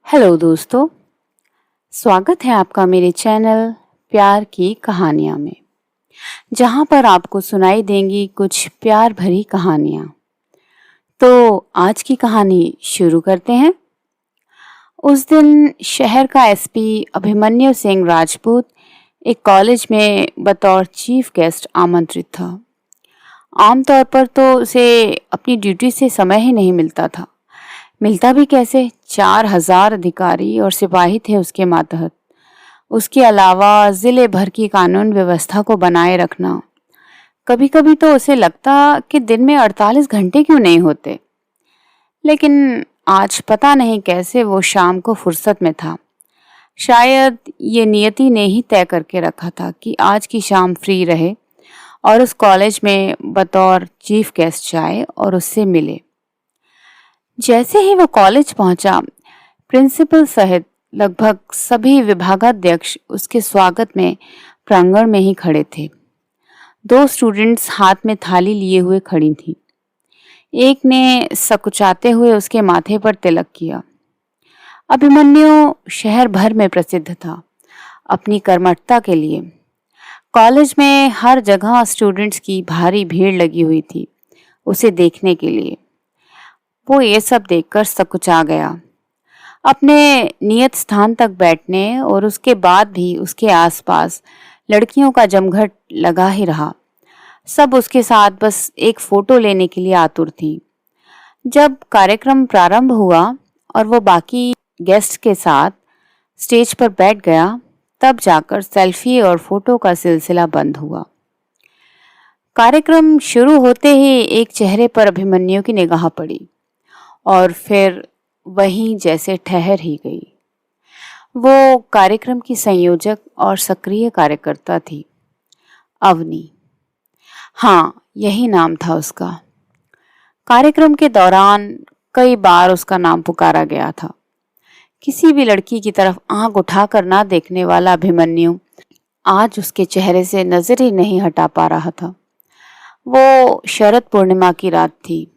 Hello दोस्तों, स्वागत है आपका मेरे चैनल प्यार की कहानियाँ में, जहाँ पर आपको सुनाई देंगी कुछ प्यार भरी कहानियाँ। तो आज की कहानी शुरू करते हैं। उस दिन शहर का एसपी अभिमन्यु सिंह राजपूत एक कॉलेज में बतौर चीफ गेस्ट आमंत्रित था। आमतौर पर तो उसे अपनी ड्यूटी से समय ही नहीं मिलता था। मिलता भी कैसे, 4,000 अधिकारी और सिपाही थे उसके मातहत। उसके अलावा जिले भर की कानून व्यवस्था को बनाए रखना। कभी कभी तो उसे लगता कि दिन में 48 घंटे क्यों नहीं होते। लेकिन आज पता नहीं कैसे वो शाम को फुर्सत में था। शायद ये नियति ने ही तय करके रखा था कि आज की शाम फ्री रहे और उस कॉलेज में बतौर चीफ गेस्ट जाए और उससे मिले। जैसे ही वो कॉलेज पहुंचा, प्रिंसिपल सहित लगभग सभी विभागाध्यक्ष उसके स्वागत में प्रांगण में ही खड़े थे। 2 स्टूडेंट्स हाथ में थाली लिए हुए खड़ी थीं। एक ने सकुचाते हुए उसके माथे पर तिलक किया। अभिमन्यु शहर भर में प्रसिद्ध था अपनी कर्मठता के लिए। कॉलेज में हर जगह स्टूडेंट्स की भारी भीड़ लगी हुई थी उसे देखने के लिए। वो ये सब देखकर सकुचा गया। अपने नियत स्थान तक बैठने और उसके बाद भी उसके आसपास लड़कियों का जमघट लगा ही रहा। सब उसके साथ बस एक फोटो लेने के लिए आतुर थी। जब कार्यक्रम प्रारंभ हुआ और वो बाकी गेस्ट के साथ स्टेज पर बैठ गया, तब जाकर सेल्फी और फोटो का सिलसिला बंद हुआ। कार्यक्रम शुरू होते ही एक चेहरे पर अभिमन्यु की निगाह पड़ी और फिर वहीं जैसे ठहर ही गई। वो कार्यक्रम की संयोजक और सक्रिय कार्यकर्ता थी, अवनी। हाँ, यही नाम था उसका। कार्यक्रम के दौरान कई बार उसका नाम पुकारा गया था। किसी भी लड़की की तरफ आंख उठाकर ना देखने वाला अभिमन्यु आज उसके चेहरे से नजर ही नहीं हटा पा रहा था। वो शरद पूर्णिमा की रात थी।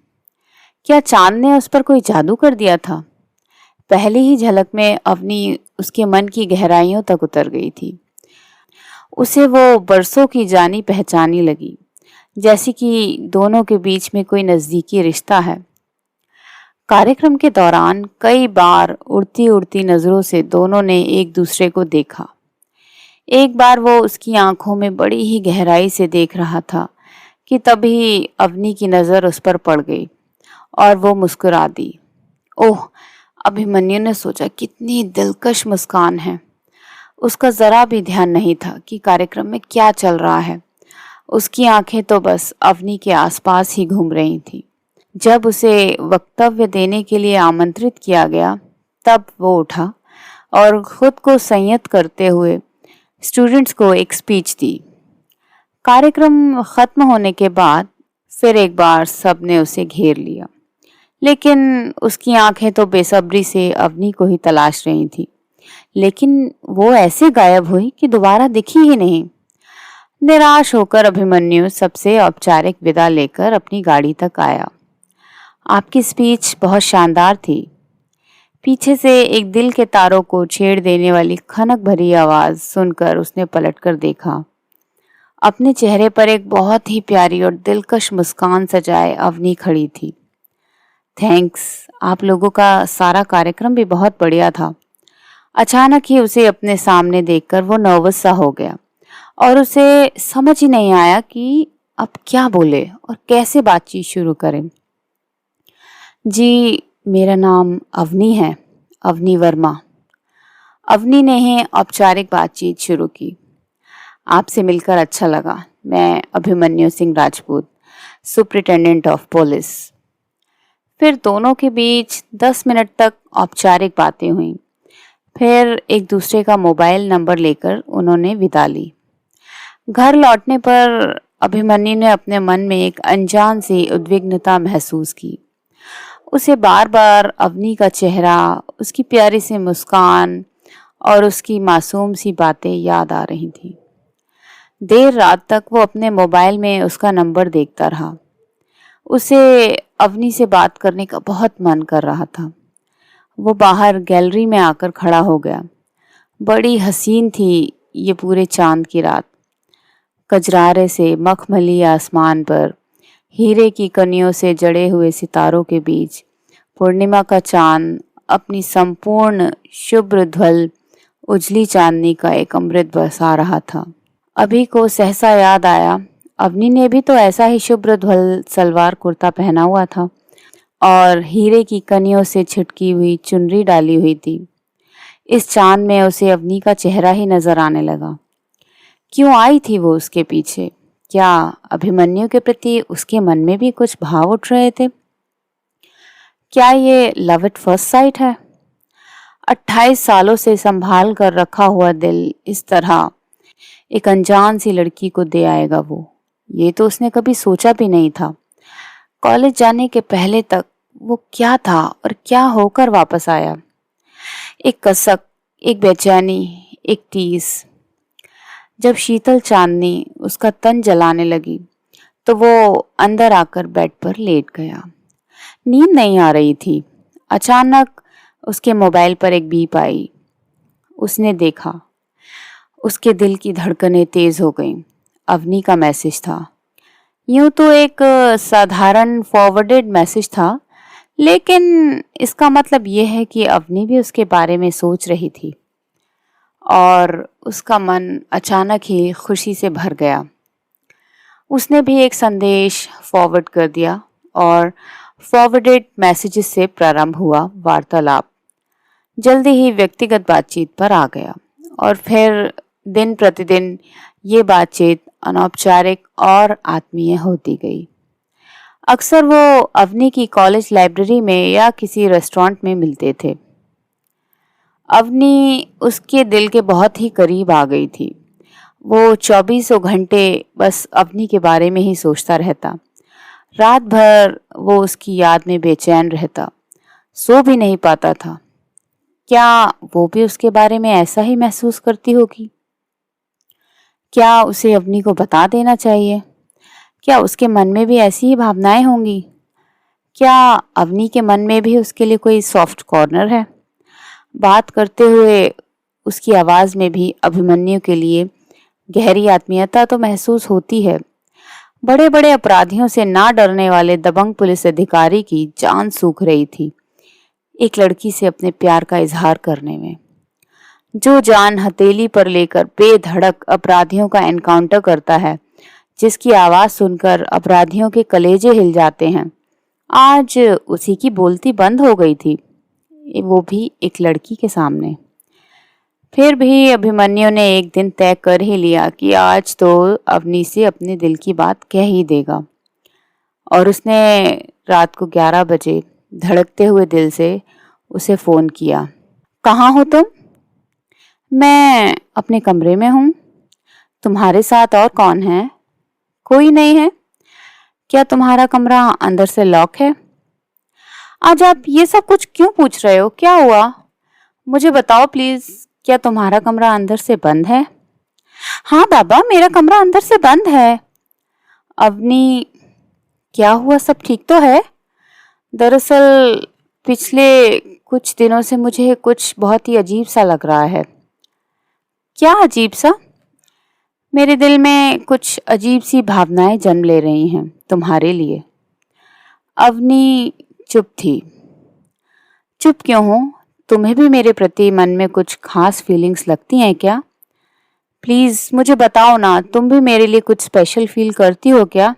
क्या चांद ने उस पर कोई जादू कर दिया था? पहली ही झलक में अवनी उसके मन की गहराइयों तक उतर गई थी। उसे वो बरसों की जानी पहचानी लगी, जैसे कि दोनों के बीच में कोई नजदीकी रिश्ता है। कार्यक्रम के दौरान कई बार उड़ती उड़ती नजरों से दोनों ने एक दूसरे को देखा। एक बार वो उसकी आंखों में बड़ी ही गहराई से देख रहा था कि तभी अवनी की नजर उस पर पड़ गई और वो मुस्कुरा दी। ओह, अभिमन्यु ने सोचा, कितनी दिलकश मुस्कान है। उसका जरा भी ध्यान नहीं था कि कार्यक्रम में क्या चल रहा है। उसकी आंखें तो बस अवनी के आसपास ही घूम रही थी। जब उसे वक्तव्य देने के लिए आमंत्रित किया गया, तब वो उठा और खुद को संयत करते हुए स्टूडेंट्स को एक स्पीच दी। कार्यक्रम खत्म होने के बाद फिर एक बार सबने उसे घेर लिया, लेकिन उसकी आंखें तो बेसब्री से अवनी को ही तलाश रही थी। लेकिन वो ऐसे गायब हुई कि दोबारा दिखी ही नहीं। निराश होकर अभिमन्यु सबसे औपचारिक विदा लेकर अपनी गाड़ी तक आया। आपकी स्पीच बहुत शानदार थी। पीछे से एक दिल के तारों को छेड़ देने वाली खनक भरी आवाज सुनकर उसने पलटकर देखा। अपने चेहरे पर एक बहुत ही प्यारी और दिलकश मुस्कान सजाए अवनी खड़ी थी। थैंक्स, आप लोगों का सारा कार्यक्रम भी बहुत बढ़िया था। अचानक ही उसे अपने सामने देखकर वो नर्वस सा हो गया और उसे समझ ही नहीं आया कि अब क्या बोले और कैसे बातचीत शुरू करें। जी, मेरा नाम अवनी है, अवनी वर्मा। अवनी ने ही औपचारिक बातचीत शुरू की। आपसे मिलकर अच्छा लगा। मैं Abhimanyu Singh Rajput, superintendent of police. फिर दोनों के बीच 10 मिनट तक औपचारिक बातें हुई। फिर एक दूसरे का मोबाइल नंबर लेकर उन्होंने विदा ली। घर लौटने पर अभिमन्यु ने अपने मन में एक अनजान सी उद्विग्नता महसूस की। उसे बार बार अवनी का चेहरा, उसकी प्यारी सी मुस्कान और उसकी मासूम सी बातें याद आ रही थी। देर रात तक वो अपने मोबाइल में उसका नंबर देखता रहा। उसे अवनी से बात करने का बहुत मन कर रहा था। वो बाहर गैलरी में आकर खड़ा हो गया। बड़ी हसीन थी ये पूरे चांद की रात। कजरारे से मखमली आसमान पर हीरे की कनियों से जड़े हुए सितारों के बीच पूर्णिमा का चांद अपनी संपूर्ण शुभ्र ध्वल उजली चांदनी का एक अमृत बरसा रहा था। अभी को सहसा याद आया, अवनी ने भी तो ऐसा ही शुभ्र ध्वल सलवार कुर्ता पहना हुआ था और हीरे की कनियों से छिटकी हुई चुनरी डाली हुई थी। इस चांद में उसे अवनी का चेहरा ही नजर आने लगा। क्यों आई थी वो उसके पीछे? क्या अभिमन्यु के प्रति उसके मन में भी कुछ भाव उठ रहे थे? क्या ये लव एट फर्स्ट साइट है? 28 सालों से संभाल कर रखा हुआ दिल इस तरह एक अनजान सी लड़की को दे आएगा वो, ये तो उसने कभी सोचा भी नहीं था। कॉलेज जाने के पहले तक वो क्या था और क्या होकर वापस आया? एक कसक, एक बेचैनी, एक टीस। जब शीतल चांदनी उसका तन जलाने लगी तो वो अंदर आकर बेड पर लेट गया। नींद नहीं आ रही थी। अचानक उसके मोबाइल पर एक बीप आई। उसने देखा। उसके दिल की धड़कनें तेज हो गईं। अवनी का मैसेज था। यूं तो एक साधारण फॉरवर्डेड मैसेज था, लेकिन इसका मतलब यह है कि अवनी भी उसके बारे में सोच रही थी और उसका मन अचानक ही खुशी से भर गया। उसने भी एक संदेश फॉरवर्ड कर दिया और फॉरवर्डेड मैसेजेस से प्रारंभ हुआ वार्तालाप। जल्दी ही व्यक्तिगत बातचीत पर आ गया और फिर दिन प्रतिदिन ये बातचीत अनौपचारिक और आत्मीय होती गई। अक्सर वो अवनी की कॉलेज लाइब्रेरी में या किसी रेस्टोरेंट में मिलते थे। अवनी उसके दिल के बहुत ही करीब आ गई थी। वो 24 घंटे बस अवनी के बारे में ही सोचता रहता। रात भर वो उसकी याद में बेचैन रहता, सो भी नहीं पाता था। क्या वो भी उसके बारे में ऐसा ही महसूस करती होगी? क्या उसे अवनी को बता देना चाहिए? क्या उसके मन में भी ऐसी ही भावनाएं होंगी? क्या अवनी के मन में भी उसके लिए कोई सॉफ्ट कॉर्नर है? बात करते हुए उसकी आवाज में भी अभिमन्यु के लिए गहरी आत्मीयता तो महसूस होती है। बड़े बड़े अपराधियों से ना डरने वाले दबंग पुलिस अधिकारी की जान सूख रही थी एक लड़की से अपने प्यार का इजहार करने में। जो जान हथेली पर लेकर बेधड़क अपराधियों का एनकाउंटर करता है, जिसकी आवाज सुनकर अपराधियों के कलेजे हिल जाते हैं, आज उसी की बोलती बंद हो गई थी, वो भी एक लड़की के सामने। फिर भी अभिमन्यु ने एक दिन तय कर ही लिया कि आज तो अवनी से अपने दिल की बात कह ही देगा और उसने रात को 11 बजे धड़कते हुए दिल से उसे फोन किया। कहाँ हो तुम? मैं अपने कमरे में हूँ। तुम्हारे साथ और कौन है? कोई नहीं है। क्या तुम्हारा कमरा अंदर से लॉक है? आज आप ये सब कुछ क्यों पूछ रहे हो? क्या हुआ? मुझे बताओ प्लीज, क्या तुम्हारा कमरा अंदर से बंद है? हाँ बाबा, मेरा कमरा अंदर से बंद है। अवनी, क्या हुआ? सब ठीक तो है? दरअसल पिछले कुछ दिनों से मुझे कुछ बहुत ही अजीब सा लग रहा है। क्या अजीब सा? मेरे दिल में कुछ अजीब सी भावनाएं जन्म ले रही हैं तुम्हारे लिए। अवनी चुप थी। चुप क्यों हो? तुम्हें भी मेरे प्रति मन में कुछ खास फीलिंग्स लगती हैं क्या? प्लीज मुझे बताओ ना, तुम भी मेरे लिए कुछ स्पेशल फील करती हो क्या?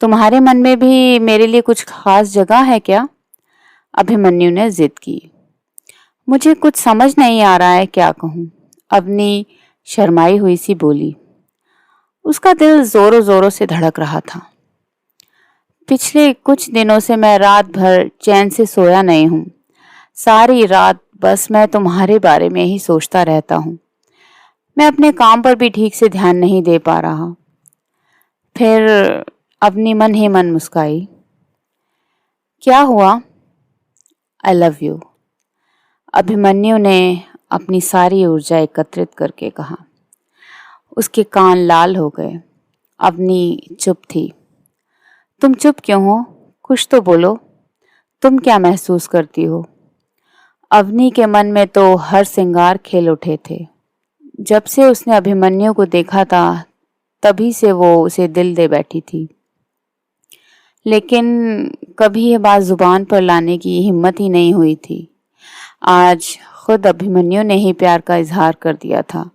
तुम्हारे मन में भी मेरे लिए कुछ खास जगह है क्या? अभिमन्यु ने जिद की। मुझे कुछ समझ नहीं आ रहा है, क्या कहूँ? अवनी शर्माई हुई सी बोली। उसका दिल जोरों जोरों से धड़क रहा था। पिछले कुछ दिनों से मैं रात भर चैन से सोया नहीं हूँ। सारी रात बस मैं तुम्हारे बारे में ही सोचता रहता हूँ। मैं अपने काम पर भी ठीक से ध्यान नहीं दे पा रहा। फिर अवनी मन ही मन मुस्काई। क्या हुआ? I love you. अभिमन्यु ने अपनी सारी ऊर्जा एकत्रित करके कहा। उसके कान लाल हो गए। अवनी चुप थी। तुम चुप क्यों हो? कुछ तो बोलो। तुम क्या महसूस करती हो? अवनी के मन में तो हर श्रृंगार खेल उठे थे। जब से उसने अभिमन्यु को देखा था तभी से वो उसे दिल दे बैठी थी, लेकिन कभी ये बात जुबान पर लाने की हिम्मत ही नहीं हुई थी। आज खुद अभिमन्यु ने ही प्यार का इजहार कर दिया था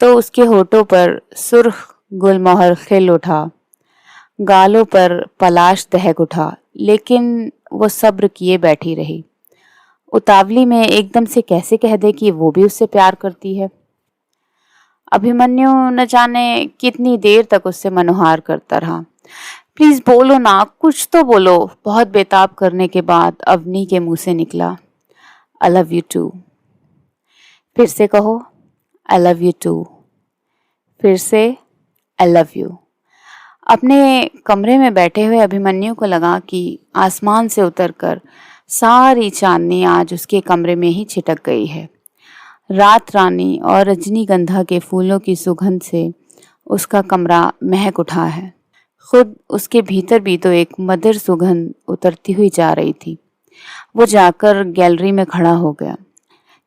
तो उसके होठों पर सुर्ख गुलमोहर खिल उठा, गालों पर पलाश दहक उठा, लेकिन वो सब्र किए बैठी रही। उतावली में एकदम से कैसे कह दे कि वो भी उससे प्यार करती है। अभिमन्यु न जाने कितनी देर तक उससे मनोहार करता रहा। प्लीज बोलो ना, कुछ तो बोलो। बहुत बेताब करने के बाद अवनी के मुंह से निकला, आई लव यू टू। फिर से कहो, आई लव यू टू। फिर से, आई लव यू। अपने कमरे में बैठे हुए अभिमन्यु को लगा कि आसमान से उतरकर सारी चांदनी आज उसके कमरे में ही छिटक गई है। रात रानी और रजनीगंधा के फूलों की सुगंध से उसका कमरा महक उठा है। खुद उसके भीतर भी तो एक मधुर सुगंध उतरती हुई जा रही थी। वो जाकर गैलरी में खड़ा हो गया।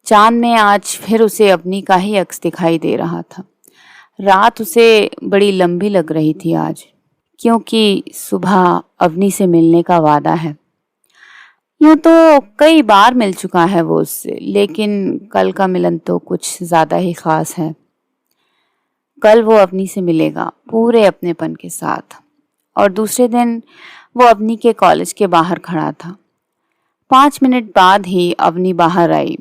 चांद में आज फिर उसे अवनी का ही अक्स दिखाई दे रहा था। रात उसे बड़ी लंबी लग रही थी आज, क्योंकि सुबह अवनी से मिलने का वादा है। यूं तो कई बार मिल चुका है वो उससे, लेकिन कल का मिलन तो कुछ ज़्यादा ही ख़ास है। कल वो अवनी से मिलेगा पूरे अपनेपन के साथ। और दूसरे दिन वो अवनी के कॉलेज के बाहर खड़ा था। 5 मिनट बाद ही अवनी बाहर आई।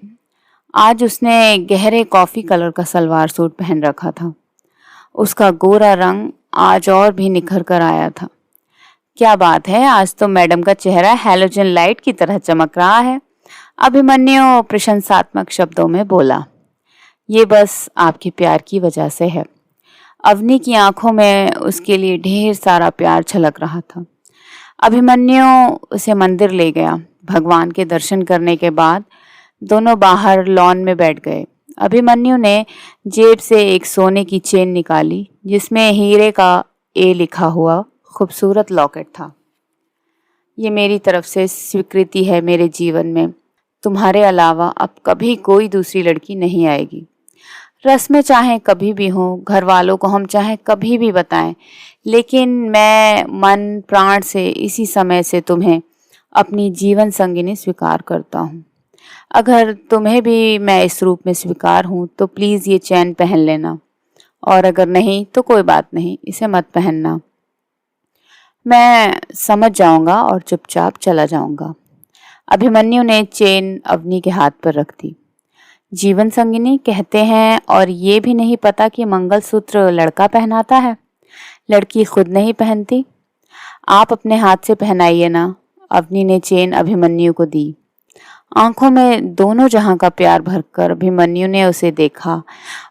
आज उसने गहरे कॉफ़ी कलर का सलवार सूट पहन रखा था। उसका गोरा रंग आज और भी निखर कर आया था। क्या बात है, आज तो मैडम का चेहरा हैलोजन लाइट की तरह चमक रहा है, अभिमन्यु प्रशंसात्मक शब्दों में बोला। ये बस आपके प्यार की वजह से है। अवनी की आंखों में उसके लिए ढेर सारा प्यार छलक रहा था। अभिमन्यु उसे मंदिर ले गया। भगवान के दर्शन करने के बाद दोनों बाहर लॉन में बैठ गए। अभिमन्यु ने जेब से एक सोने की चेन निकाली जिसमें हीरे का ए लिखा हुआ खूबसूरत लॉकेट था। ये मेरी तरफ से स्वीकृति है मेरे जीवन में। तुम्हारे अलावा अब कभी कोई दूसरी लड़की नहीं आएगी। रस्में चाहे कभी भी हों, घर वालों को हम चाहे कभी भी बताएं, लेकिन मैं मन प्राण से इसी समय से तुम्हें अपनी जीवन संगिनी स्वीकार करता हूँ। अगर तुम्हें भी मैं इस रूप में स्वीकार हूँ तो प्लीज़ ये चैन पहन लेना, और अगर नहीं तो कोई बात नहीं, इसे मत पहनना। मैं समझ जाऊंगा और चुपचाप चला जाऊंगा। अभिमन्यु ने चेन अवनी के हाथ पर रख दी। जीवन संगिनी कहते हैं और ये भी नहीं पता कि मंगलसूत्र लड़का पहनाता है, लड़की खुद नहीं पहनती। आप अपने हाथ से पहनाइए ना। अवनी ने चेन अभिमन्यु को दी। आंखों में दोनों जहां का प्यार भरकर अभिमन्यु ने उसे देखा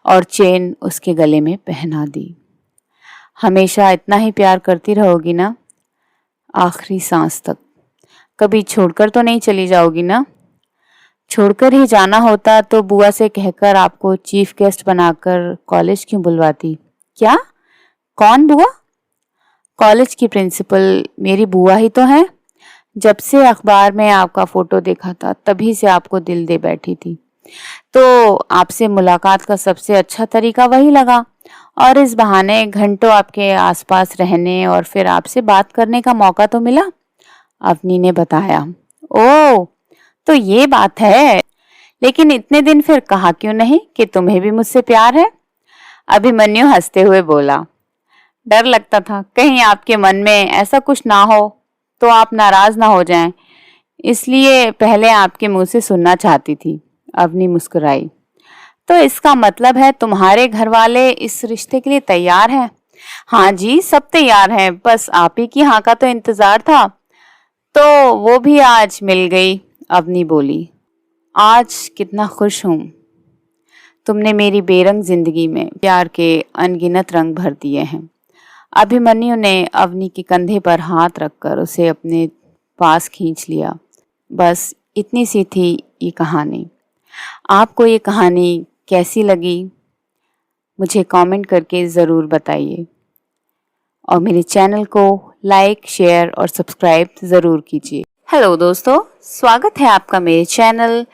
और चेन उसके गले में पहना दी। हमेशा इतना ही प्यार करती रहोगी ना? आखिरी सांस तक? कभी छोड़कर तो नहीं चली जाओगी ना? छोड़कर ही जाना होता तो बुआ से कहकर आपको चीफ गेस्ट बनाकर कॉलेज क्यों बुलवाती? क्या? कौन बुआ? कॉलेज की प्रिंसिपल मेरी बुआ ही तो है। जब से अखबार में आपका फोटो देखा था तभी से आपको दिल दे बैठी थी, तो आपसे मुलाकात का सबसे अच्छा तरीका वही लगा, और इस बहाने घंटों आपके आसपास रहने और फिर आपसे बात करने का मौका तो मिला। अवनी ने बताया। ओह, तो ये बात है। लेकिन इतने दिन फिर कहा क्यों नहीं कि तुम्हें भी मुझसे प्यार है? अभिमन्यु हंसते हुए बोला। डर लगता था कहीं आपके मन में ऐसा कुछ ना हो तो आप नाराज ना हो जाएं, इसलिए पहले आपके मुंह से सुनना चाहती थी। अवनी मुस्कुराई। तो इसका मतलब है तुम्हारे घर वाले इस रिश्ते के लिए तैयार हैं? हाँ जी, सब तैयार हैं, बस आप ही की हाँ का तो इंतजार था। तो वो भी आज मिल गई, अवनी बोली। आज कितना खुश हूँ। तुमने मेरी बेरंग जिंदगी में प्यार के अनगिनत रंग भर दिए हैं। अभिमन्यु ने अवनी के कंधे पर हाथ रखकर उसे अपने पास खींच लिया। बस इतनी सी थी ये कहानी। आपको ये कहानी कैसी लगी मुझे कमेंट करके ज़रूर बताइए, और मेरे चैनल को लाइक, शेयर और सब्सक्राइब ज़रूर कीजिए। हेलो दोस्तों, स्वागत है आपका मेरे चैनल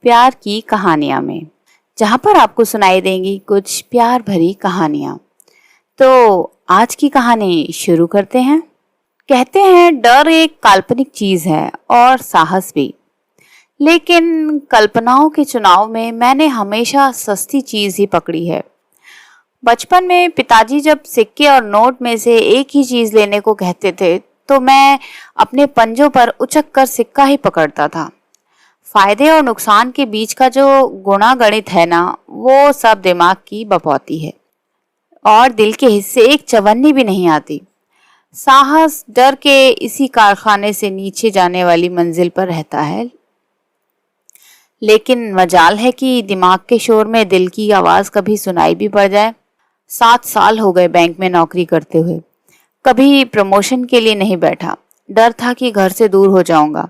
प्यार की कहानियां में, जहां पर आपको सुनाई देंगी कुछ प्यार भरी कहानियां। तो आज की कहानी शुरू करते हैं। कहते हैं डर एक काल्पनिक चीज है और साहस भी, लेकिन कल्पनाओं के चुनाव में मैंने हमेशा सस्ती चीज ही पकड़ी है। बचपन में पिताजी जब सिक्के और नोट में से एक ही चीज लेने को कहते थे तो मैं अपने पंजों पर उचक कर सिक्का ही पकड़ता था। फायदे और नुकसान के बीच का जो गुणा गणित है ना, वो सब दिमाग की बपौती है और दिल के हिस्से एक चवन्नी भी नहीं आती। साहस डर के इसी कारखाने से नीचे जाने वाली मंजिल पर रहता है। लेकिन मजाल है कि दिमाग के शोर में दिल की आवाज कभी सुनाई भी पड़ जाए। 7 साल हो गए बैंक में नौकरी करते हुए, कभी प्रमोशन के लिए नहीं बैठा। डर था कि घर से दूर हो जाऊंगा।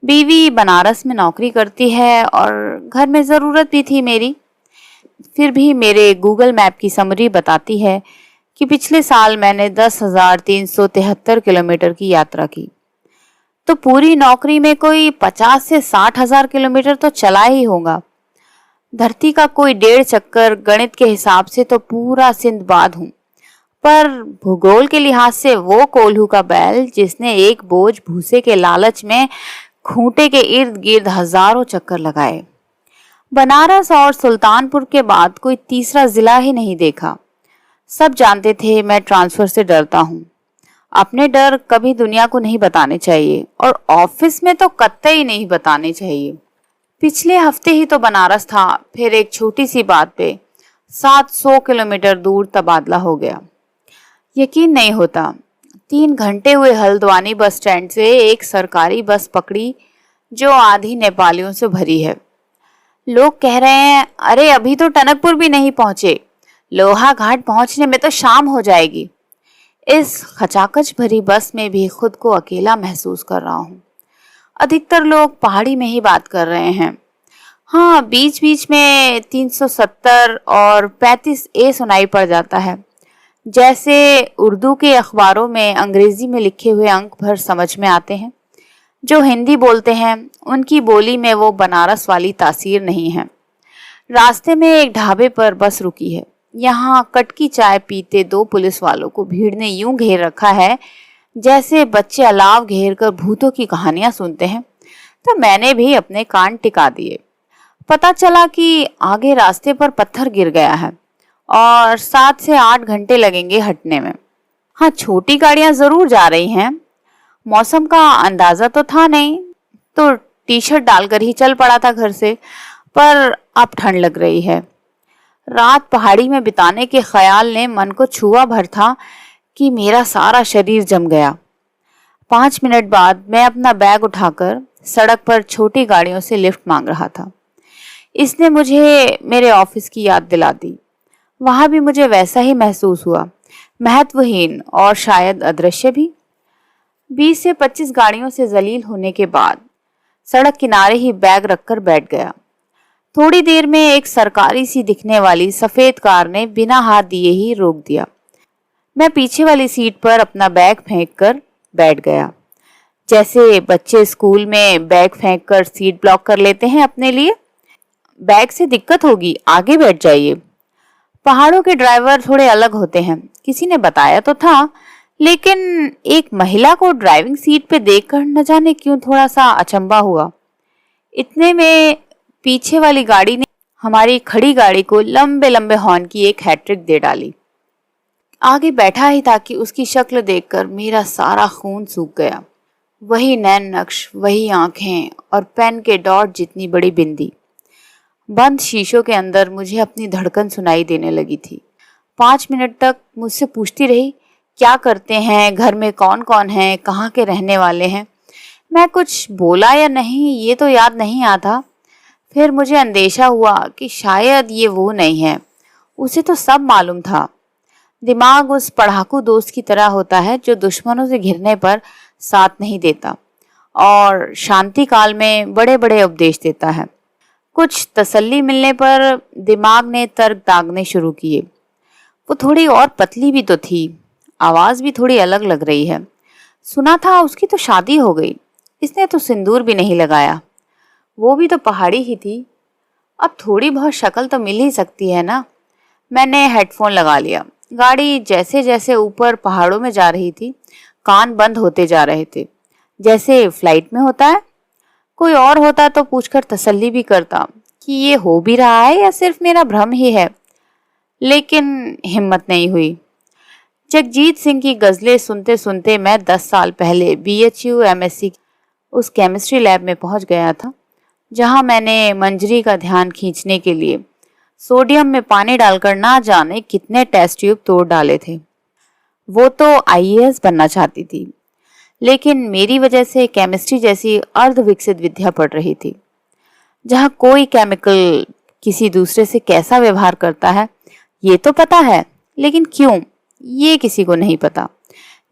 बीवी बनारस में नौकरी करती है और घर में ज़रूरत भी थी मेरी। फिर भी मेरे गूगल मैप की समरी बताती है कि पिछले साल मैंने 10,373 किलोमीटर की यात्रा की। तो पूरी नौकरी में कोई 50 से 60 हजार किलोमीटर तो चला ही होगा। धरती का कोई 1.5 चक्कर गणित के हिसाब से तो पूरा सिंदबाद हूँ, पर भूगोल के लिहाज से वो कोल्हू का बैल जिसने एक बोझ भूसे के लालच में खूंटे के इर्द गिर्द हजारों चक्कर लगाए। बनारस और सुल्तानपुर के बाद कोई तीसरा जिला ही नहीं देखा। सब जानते थे मैं ट्रांसफर से डरता हूँ। अपने डर कभी दुनिया को नहीं बताने चाहिए और ऑफिस में तो कतई नहीं बताने चाहिए। पिछले हफ्ते ही तो बनारस था, फिर एक छोटी सी बात पे 700 किलोमीटर दूर तबादला हो गया। यकीन नहीं होता। 3 घंटे हुए हल्द्वानी बस स्टैंड से एक सरकारी बस पकड़ी जो आधी नेपालियों से भरी है। लोग कह रहे हैं, अरे अभी तो टनकपुर भी नहीं पहुंचे, लोहा घाट पहुंचने में तो शाम हो जाएगी। इस खचाखच भरी बस में भी खुद को अकेला महसूस कर रहा हूँ। अधिकतर लोग पहाड़ी में ही बात कर रहे हैं। हाँ, बीच बीच में 370 और 35A सुनाई पड़ जाता है, जैसे उर्दू के अखबारों में अंग्रेजी में लिखे हुए अंक भर समझ में आते हैं। जो हिंदी बोलते हैं उनकी बोली में वो बनारस वाली तासीर नहीं है। रास्ते में एक ढाबे पर बस रुकी है। यहाँ कटकी चाय पीते 2 पुलिस वालों को भीड़ ने यूं घेर रखा है जैसे बच्चे अलाव घेर कर भूतों की कहानियां सुनते हैं। तो मैंने भी अपने कान टिका दिए। पता चला कि आगे रास्ते पर पत्थर गिर गया है और 7 से 8 घंटे लगेंगे हटने में। हाँ, छोटी गाड़ियां जरूर जा रही हैं। मौसम का अंदाजा तो था नहीं, तो टी-शर्ट डालकर ही चल पड़ा था घर से, पर अब ठंड लग रही है। रात पहाड़ी में बिताने के ख्याल ने मन को छुआ भर था कि मेरा सारा शरीर जम गया। 5 मिनट बाद मैं अपना बैग उठाकर सड़क पर छोटी गाड़ियों से लिफ्ट मांग रहा था। इसने मुझे मेरे ऑफिस की याद दिला दी। वहां भी मुझे वैसा ही महसूस हुआ, महत्वहीन और शायद अदृश्य भी। 20 से 25 गाड़ियों से जलील होने के बाद सड़क किनारे ही बैग रखकर बैठ गया। थोड़ी देर में एक सरकारी सी दिखने वाली सफेद कार ने बिना हाथ दिए ही रोक दिया। मैं पीछे वाली सीट पर अपना बैग फेंक कर बैठ गया, जैसे बच्चे स्कूल में बैग फेंक कर सीट ब्लॉक कर लेते हैं अपने लिए। बैग से दिक्कत होगी, आगे बैठ जाइए। पहाड़ों के ड्राइवर थोड़े अलग होते हैं, किसी ने बताया तो था, लेकिन एक महिला को ड्राइविंग सीट पे देखकर न जाने क्यों थोड़ा सा अचंभा हुआ। इतने में पीछे वाली गाड़ी ने हमारी खड़ी गाड़ी को लंबे लंबे हॉर्न की एक हैट्रिक दे डाली। आगे बैठा ही था कि उसकी शक्ल देखकर मेरा सारा खून सूख गया। वही नैन नक्श, वही आंखें और पेन के डॉट जितनी बड़ी बिंदी। बंद शीशों के अंदर मुझे अपनी धड़कन सुनाई देने लगी थी। 5 मिनट तक मुझसे पूछती रही, क्या करते हैं, घर में कौन कौन है, कहाँ के रहने वाले हैं। मैं कुछ बोला या नहीं ये तो याद नहीं आता। फिर मुझे अंदेशा हुआ कि शायद ये वो नहीं है। उसे तो सब मालूम था। दिमाग उस पढ़ाकू दोस्त की तरह होता है जो दुश्मनों से घिरने पर साथ नहीं देता और शांति काल में बड़े बड़े उपदेश देता है। कुछ तसल्ली मिलने पर दिमाग ने तर्क दागने शुरू किए। वो थोड़ी और पतली भी तो थी, आवाज भी थोड़ी अलग लग रही है। सुना था उसकी तो शादी हो गई, इसने तो सिंदूर भी नहीं लगाया। वो भी तो पहाड़ी ही थी। अब थोड़ी बहुत शक्ल तो मिल ही सकती है ना। मैंने हेडफोन लगा लिया। गाड़ी जैसे जैसे ऊपर पहाड़ों में जा रही थी, कान बंद होते जा रहे थे, जैसे फ्लाइट में होता है। कोई और होता तो पूछकर तसल्ली भी करता कि ये हो भी रहा है या सिर्फ मेरा भ्रम ही है, लेकिन हिम्मत नहीं हुई। जगजीत सिंह की गज़लें सुनते सुनते मैं 10 साल पहले BHU MSc उस केमिस्ट्री लैब में पहुंच गया था, जहां मैंने मंजरी का ध्यान खींचने के लिए सोडियम में पानी डालकर ना जाने कितने टेस्ट ट्यूब तोड़ डाले थे। वो तो IAS बनना चाहती थी, लेकिन मेरी वजह से केमिस्ट्री जैसी अर्ध विकसित विद्या पढ़ रही थी, जहां कोई केमिकल किसी दूसरे से कैसा व्यवहार करता है ये तो पता है, लेकिन क्यों ये किसी को नहीं पता।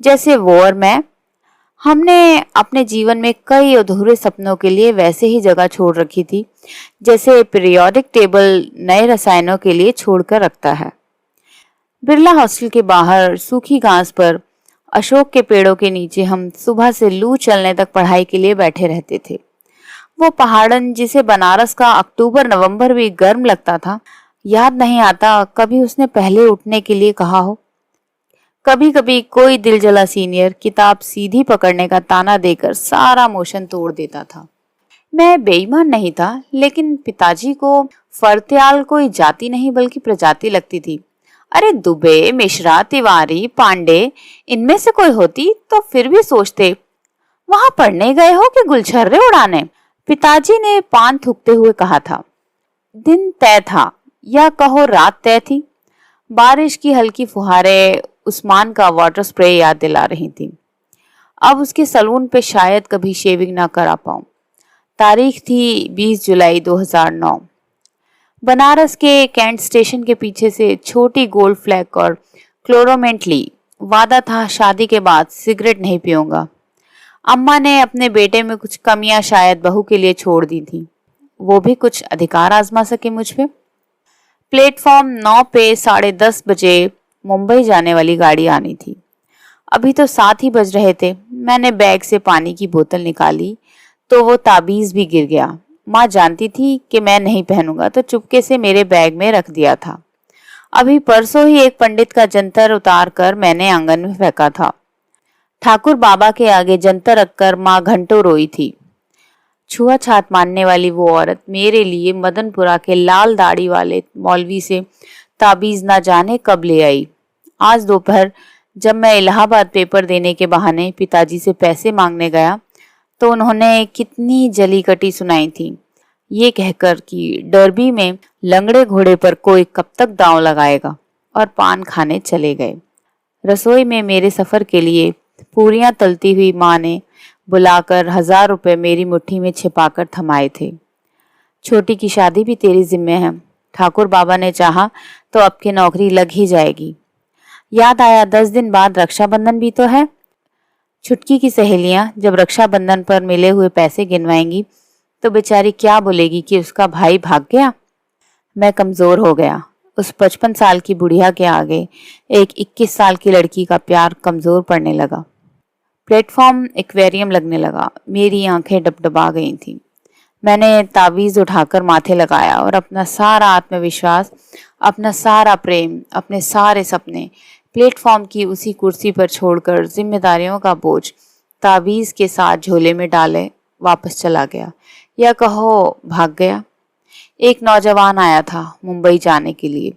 जैसे वो और मैं, हमने अपने जीवन में कई अधूरे सपनों के लिए वैसे ही जगह छोड़ रखी थी, जैसे पीरियोडिक टेबल नए रसायनों के लिए छोड़कर रखता है। बिरला हॉस्टल के बाहर सूखी घास पर अशोक के पेड़ों के नीचे हम सुबह से लू चलने तक पढ़ाई के लिए बैठे रहते थे। वो पहाड़न जिसे बनारस का अक्टूबर नवंबर भी गर्म लगता था, याद नहीं आता कभी उसने पहले उठने के लिए कहा हो। कभी कभी कोई दिलजला सीनियर किताब सीधी पकड़ने का ताना देकर सारा मोशन तोड़ देता था। मैं बेईमान नहीं था, लेकिन पिताजी को फरत्याल कोई जाति नहीं बल्कि प्रजाति लगती थी। अरे दुबे, मिश्रा, तिवारी, पांडे, इनमें से कोई होती तो फिर भी सोचते वहां पढ़ने गए हो कि गुलछर्रे उड़ाने। पिताजी ने पान थूकते हुए कहा था। दिन तय था, या कहो रात तय थी। बारिश की हल्की फुहारें उस्मान का वाटर स्प्रे याद दिला रही थी। अब उसके सलून पे शायद कभी शेविंग ना करा पाऊं। तारीख थी 20 जुलाई 2009। बनारस के कैंट स्टेशन के पीछे से छोटी गोल्ड फ्लैग और क्लोरोमेंट ली। वादा था शादी के बाद सिगरेट नहीं पीऊंगा। अम्मा ने अपने बेटे में कुछ कमियां शायद बहू के लिए छोड़ दी थी। वो भी कुछ अधिकार आजमा सके मुझ पे। प्लेटफॉर्म 9 पे 10:30 बजे मुंबई जाने वाली गाड़ी आनी थी। अभी तो 7 ही बज रहे थे। मैंने बैग से पानी की बोतल निकाली तो वो ताबीज भी गिर गया। माँ जानती थी कि मैं नहीं पहनूंगा तो चुपके से मेरे बैग में रख दिया था। अभी परसों ही एक पंडित का जंतर उतार कर मैंने आंगन में फेंका था। ठाकुर बाबा के आगे जंतर रखकर माँ घंटों रोई थी। छुआछात मानने वाली वो औरत मेरे लिए मदनपुरा के लाल दाढ़ी वाले मौलवी से ताबीज ना जाने कब ले आई। आज दोपहर जब मैं इलाहाबाद पेपर देने के बहाने पिताजी से पैसे मांगने गया तो उन्होंने कितनी जली कटी सुनाई थी, ये कहकर कि डर्बी में लंगड़े घोड़े पर कोई कब तक दांव लगाएगा, और पान खाने चले गए। रसोई में मेरे सफर के लिए पूरियां तलती हुई माँ ने बुलाकर 1000 रुपए मेरी मुट्ठी में छिपाकर थमाए थे। छोटी की शादी भी तेरी जिम्मे है। ठाकुर बाबा ने चाहा तो अब की नौकरी लग ही जाएगी। याद आया 10 दिन बाद रक्षाबंधन भी तो है। छुटकी की सहेलियां जब रक्षाबंधन पर मिले हुए पैसे गिनवाएंगी तो बेचारी क्या बोलेगी कि उसका भाई भाग गया। मैं कमजोर हो गया। उस 55 साल की बुढ़िया के आगे एक 21 साल की लड़की का प्यार कमजोर पड़ने लगा। प्लेटफॉर्म एक्वेरियम लगने लगा। मेरी आंखें डबडबा गई थी। मैंने तावीज उठाकर माथे लगाया और अपना सारा आत्मविश्वास, अपना सारा प्रेम, अपने सारे सपने प्लेटफॉर्म की उसी कुर्सी पर छोड़कर जिम्मेदारियों का बोझ तावीज के साथ झोले में डाले वापस चला गया, या कहो भाग गया। एक नौजवान आया था मुंबई जाने के लिए,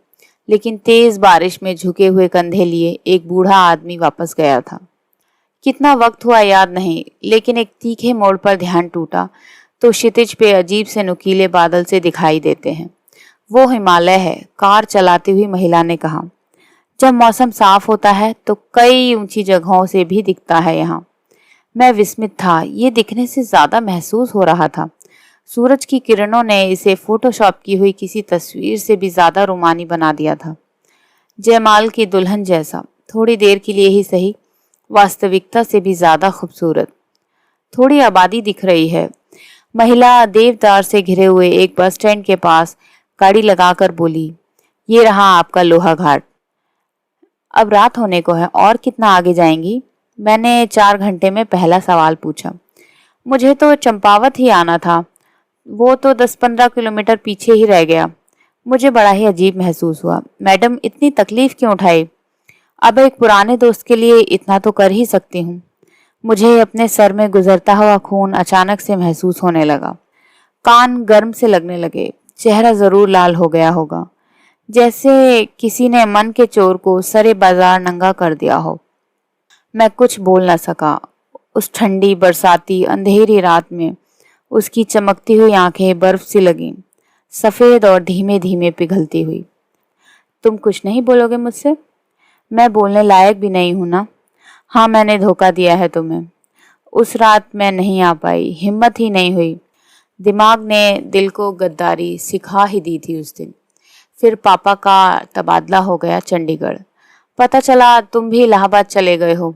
लेकिन तेज बारिश में झुके हुए कंधे लिए एक बूढ़ा आदमी वापस गया था। कितना वक्त हुआ याद नहीं, लेकिन एक तीखे मोड़ पर ध्यान टूटा तो क्षितिज पे अजीब से नुकीले बादल से दिखाई देते हैं। वो हिमालय है, कार चलाती हुई महिला ने कहा। जब मौसम साफ होता है तो कई ऊंची जगहों से भी दिखता है यहाँ। मैं विस्मित था। ये दिखने से ज्यादा महसूस हो रहा था। सूरज की किरणों ने इसे फोटोशॉप की हुई किसी तस्वीर से भी ज्यादा रोमानी बना दिया था। जयमाल की दुल्हन जैसा, थोड़ी देर के लिए ही सही, वास्तविकता से भी ज्यादा खूबसूरत। थोड़ी आबादी दिख रही है। महिला देवदार से घिरे हुए एक बस स्टैंड के पास गाड़ी लगाकर बोली, ये रहा आपका लोहा घाट। अब रात होने को है, और कितना आगे जाएंगी? मैंने 4 घंटे में पहला सवाल पूछा। मुझे तो चंपावत ही आना था। वो तो 10-15 किलोमीटर पीछे ही रह गया। मुझे बड़ा ही अजीब महसूस हुआ। मैडम, इतनी तकलीफ क्यों उठाई? अब एक पुराने दोस्त के लिए इतना तो कर ही सकती हूँ। मुझे अपने सर में गुजरता हुआ खून अचानक से महसूस होने लगा। कान गर्म से लगने लगे। चेहरा जरूर लाल हो गया होगा, जैसे किसी ने मन के चोर को सरे बाजार नंगा कर दिया हो। मैं कुछ बोल न सका। उस ठंडी बरसाती अंधेरी रात में उसकी चमकती हुई आंखें बर्फ सी लगीं, सफेद और धीमे धीमे पिघलती हुई। तुम कुछ नहीं बोलोगे मुझसे? मैं बोलने लायक भी नहीं हूं ना? हाँ, मैंने धोखा दिया है तुम्हें। उस रात मैं नहीं आ पाई, हिम्मत ही नहीं हुई। दिमाग ने दिल को गद्दारी सिखा ही दी थी उस दिन। फिर पापा का तबादला हो गया चंडीगढ़। पता चला तुम भी इलाहाबाद चले गए हो।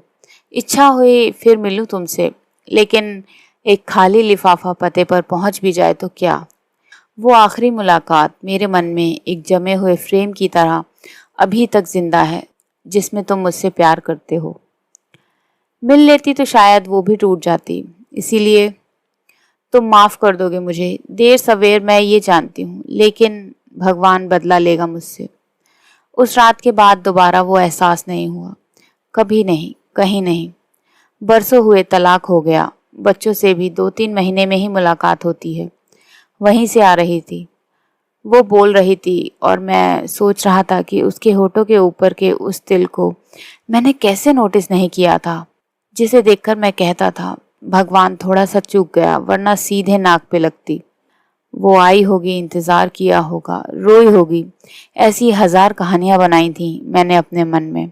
इच्छा हुई फिर मिलूं तुमसे, लेकिन एक खाली लिफाफा पते पर पहुंच भी जाए तो क्या। वो आखिरी मुलाकात मेरे मन में एक जमे हुए फ्रेम की तरह अभी तक जिंदा है, जिसमें तुम मुझसे प्यार करते हो। मिल लेती तो शायद वो भी टूट जाती। इसीलिए तुम माफ कर दोगे मुझे। देर सवेर मैं ये जानती हूँ, लेकिन भगवान बदला लेगा मुझसे। उस रात के बाद दोबारा वो एहसास नहीं हुआ। कभी नहीं, कहीं नहीं। बरसों हुए, तलाक हो गया। बच्चों से भी 2-3 महीने में ही मुलाकात होती है। वहीं से आ रही थी, वो बोल रही थी, और मैं सोच रहा था कि उसके होठों के ऊपर के उस तिल को मैंने कैसे नोटिस नहीं किया था, जिसे देखकर मैं कहता था, भगवान थोड़ा सा चूक गया, वरना सीधे नाक पे लगती। वो आई होगी, इंतजार किया होगा, रोई होगी। ऐसी 1000 कहानियां बनाई थी मैंने अपने मन में।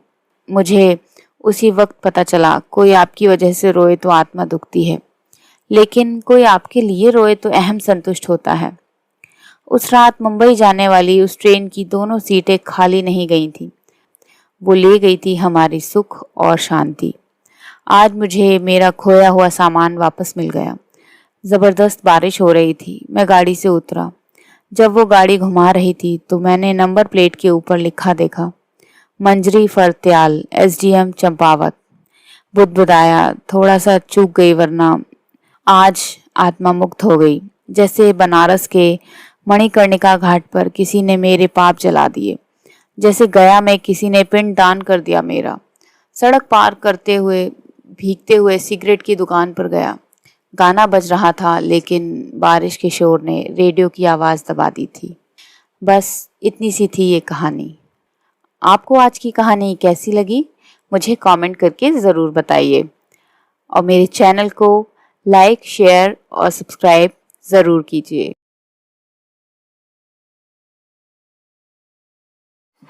मुझे उसी वक्त पता चला, कोई आपकी वजह से रोए तो आत्मा दुखती है, लेकिन कोई आपके लिए रोए तो अहम संतुष्ट होता है। उस रात मुंबई जाने वाली उस ट्रेन की दोनों सीटें खाली नहीं गई थी। वो ले गई थी हमारी सुख और शांति। आज मुझे मेरा खोया हुआ सामान वापस मिल गया। जबरदस्त बारिश हो रही थी। मैं गाड़ी से उतरा। जब वो गाड़ी घुमा रही थी तो मैंने नंबर प्लेट के ऊपर लिखा देखा, मंजरी फरत्याल, एसडीएम चंपावत। बुदबुदाया, थोड़ा सा चूक गई, वरना आज आत्मा मुक्त हो गई। जैसे बनारस के मणिकर्णिका घाट पर किसी ने मेरे पाप जला दिए, जैसे गया में किसी ने पिंड दान कर दिया मेरा। सड़क पार करते हुए भीगते हुए सिगरेट की दुकान पर गया। गाना बज रहा था, लेकिन बारिश के शोर ने रेडियो की आवाज़ दबा दी थी। बस इतनी सी थी ये कहानी। आपको आज की कहानी कैसी लगी? मुझे कमेंट करके ज़रूर बताइए, और मेरे चैनल को लाइक, शेयर और सब्सक्राइब ज़रूर कीजिए।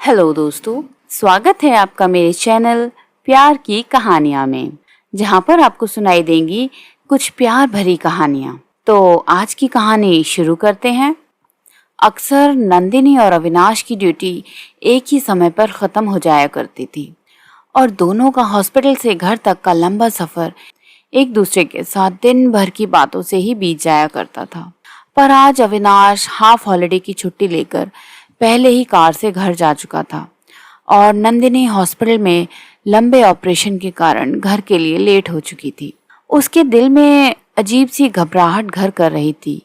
हेलो दोस्तों, स्वागत है आपका मेरे चैनल प्यार की कहानियाँ में, जहाँ पर आपको सुनाई देंगी कुछ प्यार भरी कहानियाँ। तो आज की कहानी शुरू करते हैं। अक्सर नंदिनी और अविनाश की ड्यूटी एक ही समय पर ख़त्म हो जाया करती थी, और दोनों का हॉस्पिटल से घर तक का लंबा सफ़र एक दूसरे के साथ दिन भर की बातों से ही बीत जाया करता था। पर आज अविनाश हाफ हॉलिडे की छुट्टी लेकर पहले ही कार से घर जा चुका था, और नंदिनी हॉस्पिटल में लंबे ऑपरेशन के कारण घर के लिए लेट हो चुकी थी। उसके दिल में अजीब सी घबराहट घर कर रही थी।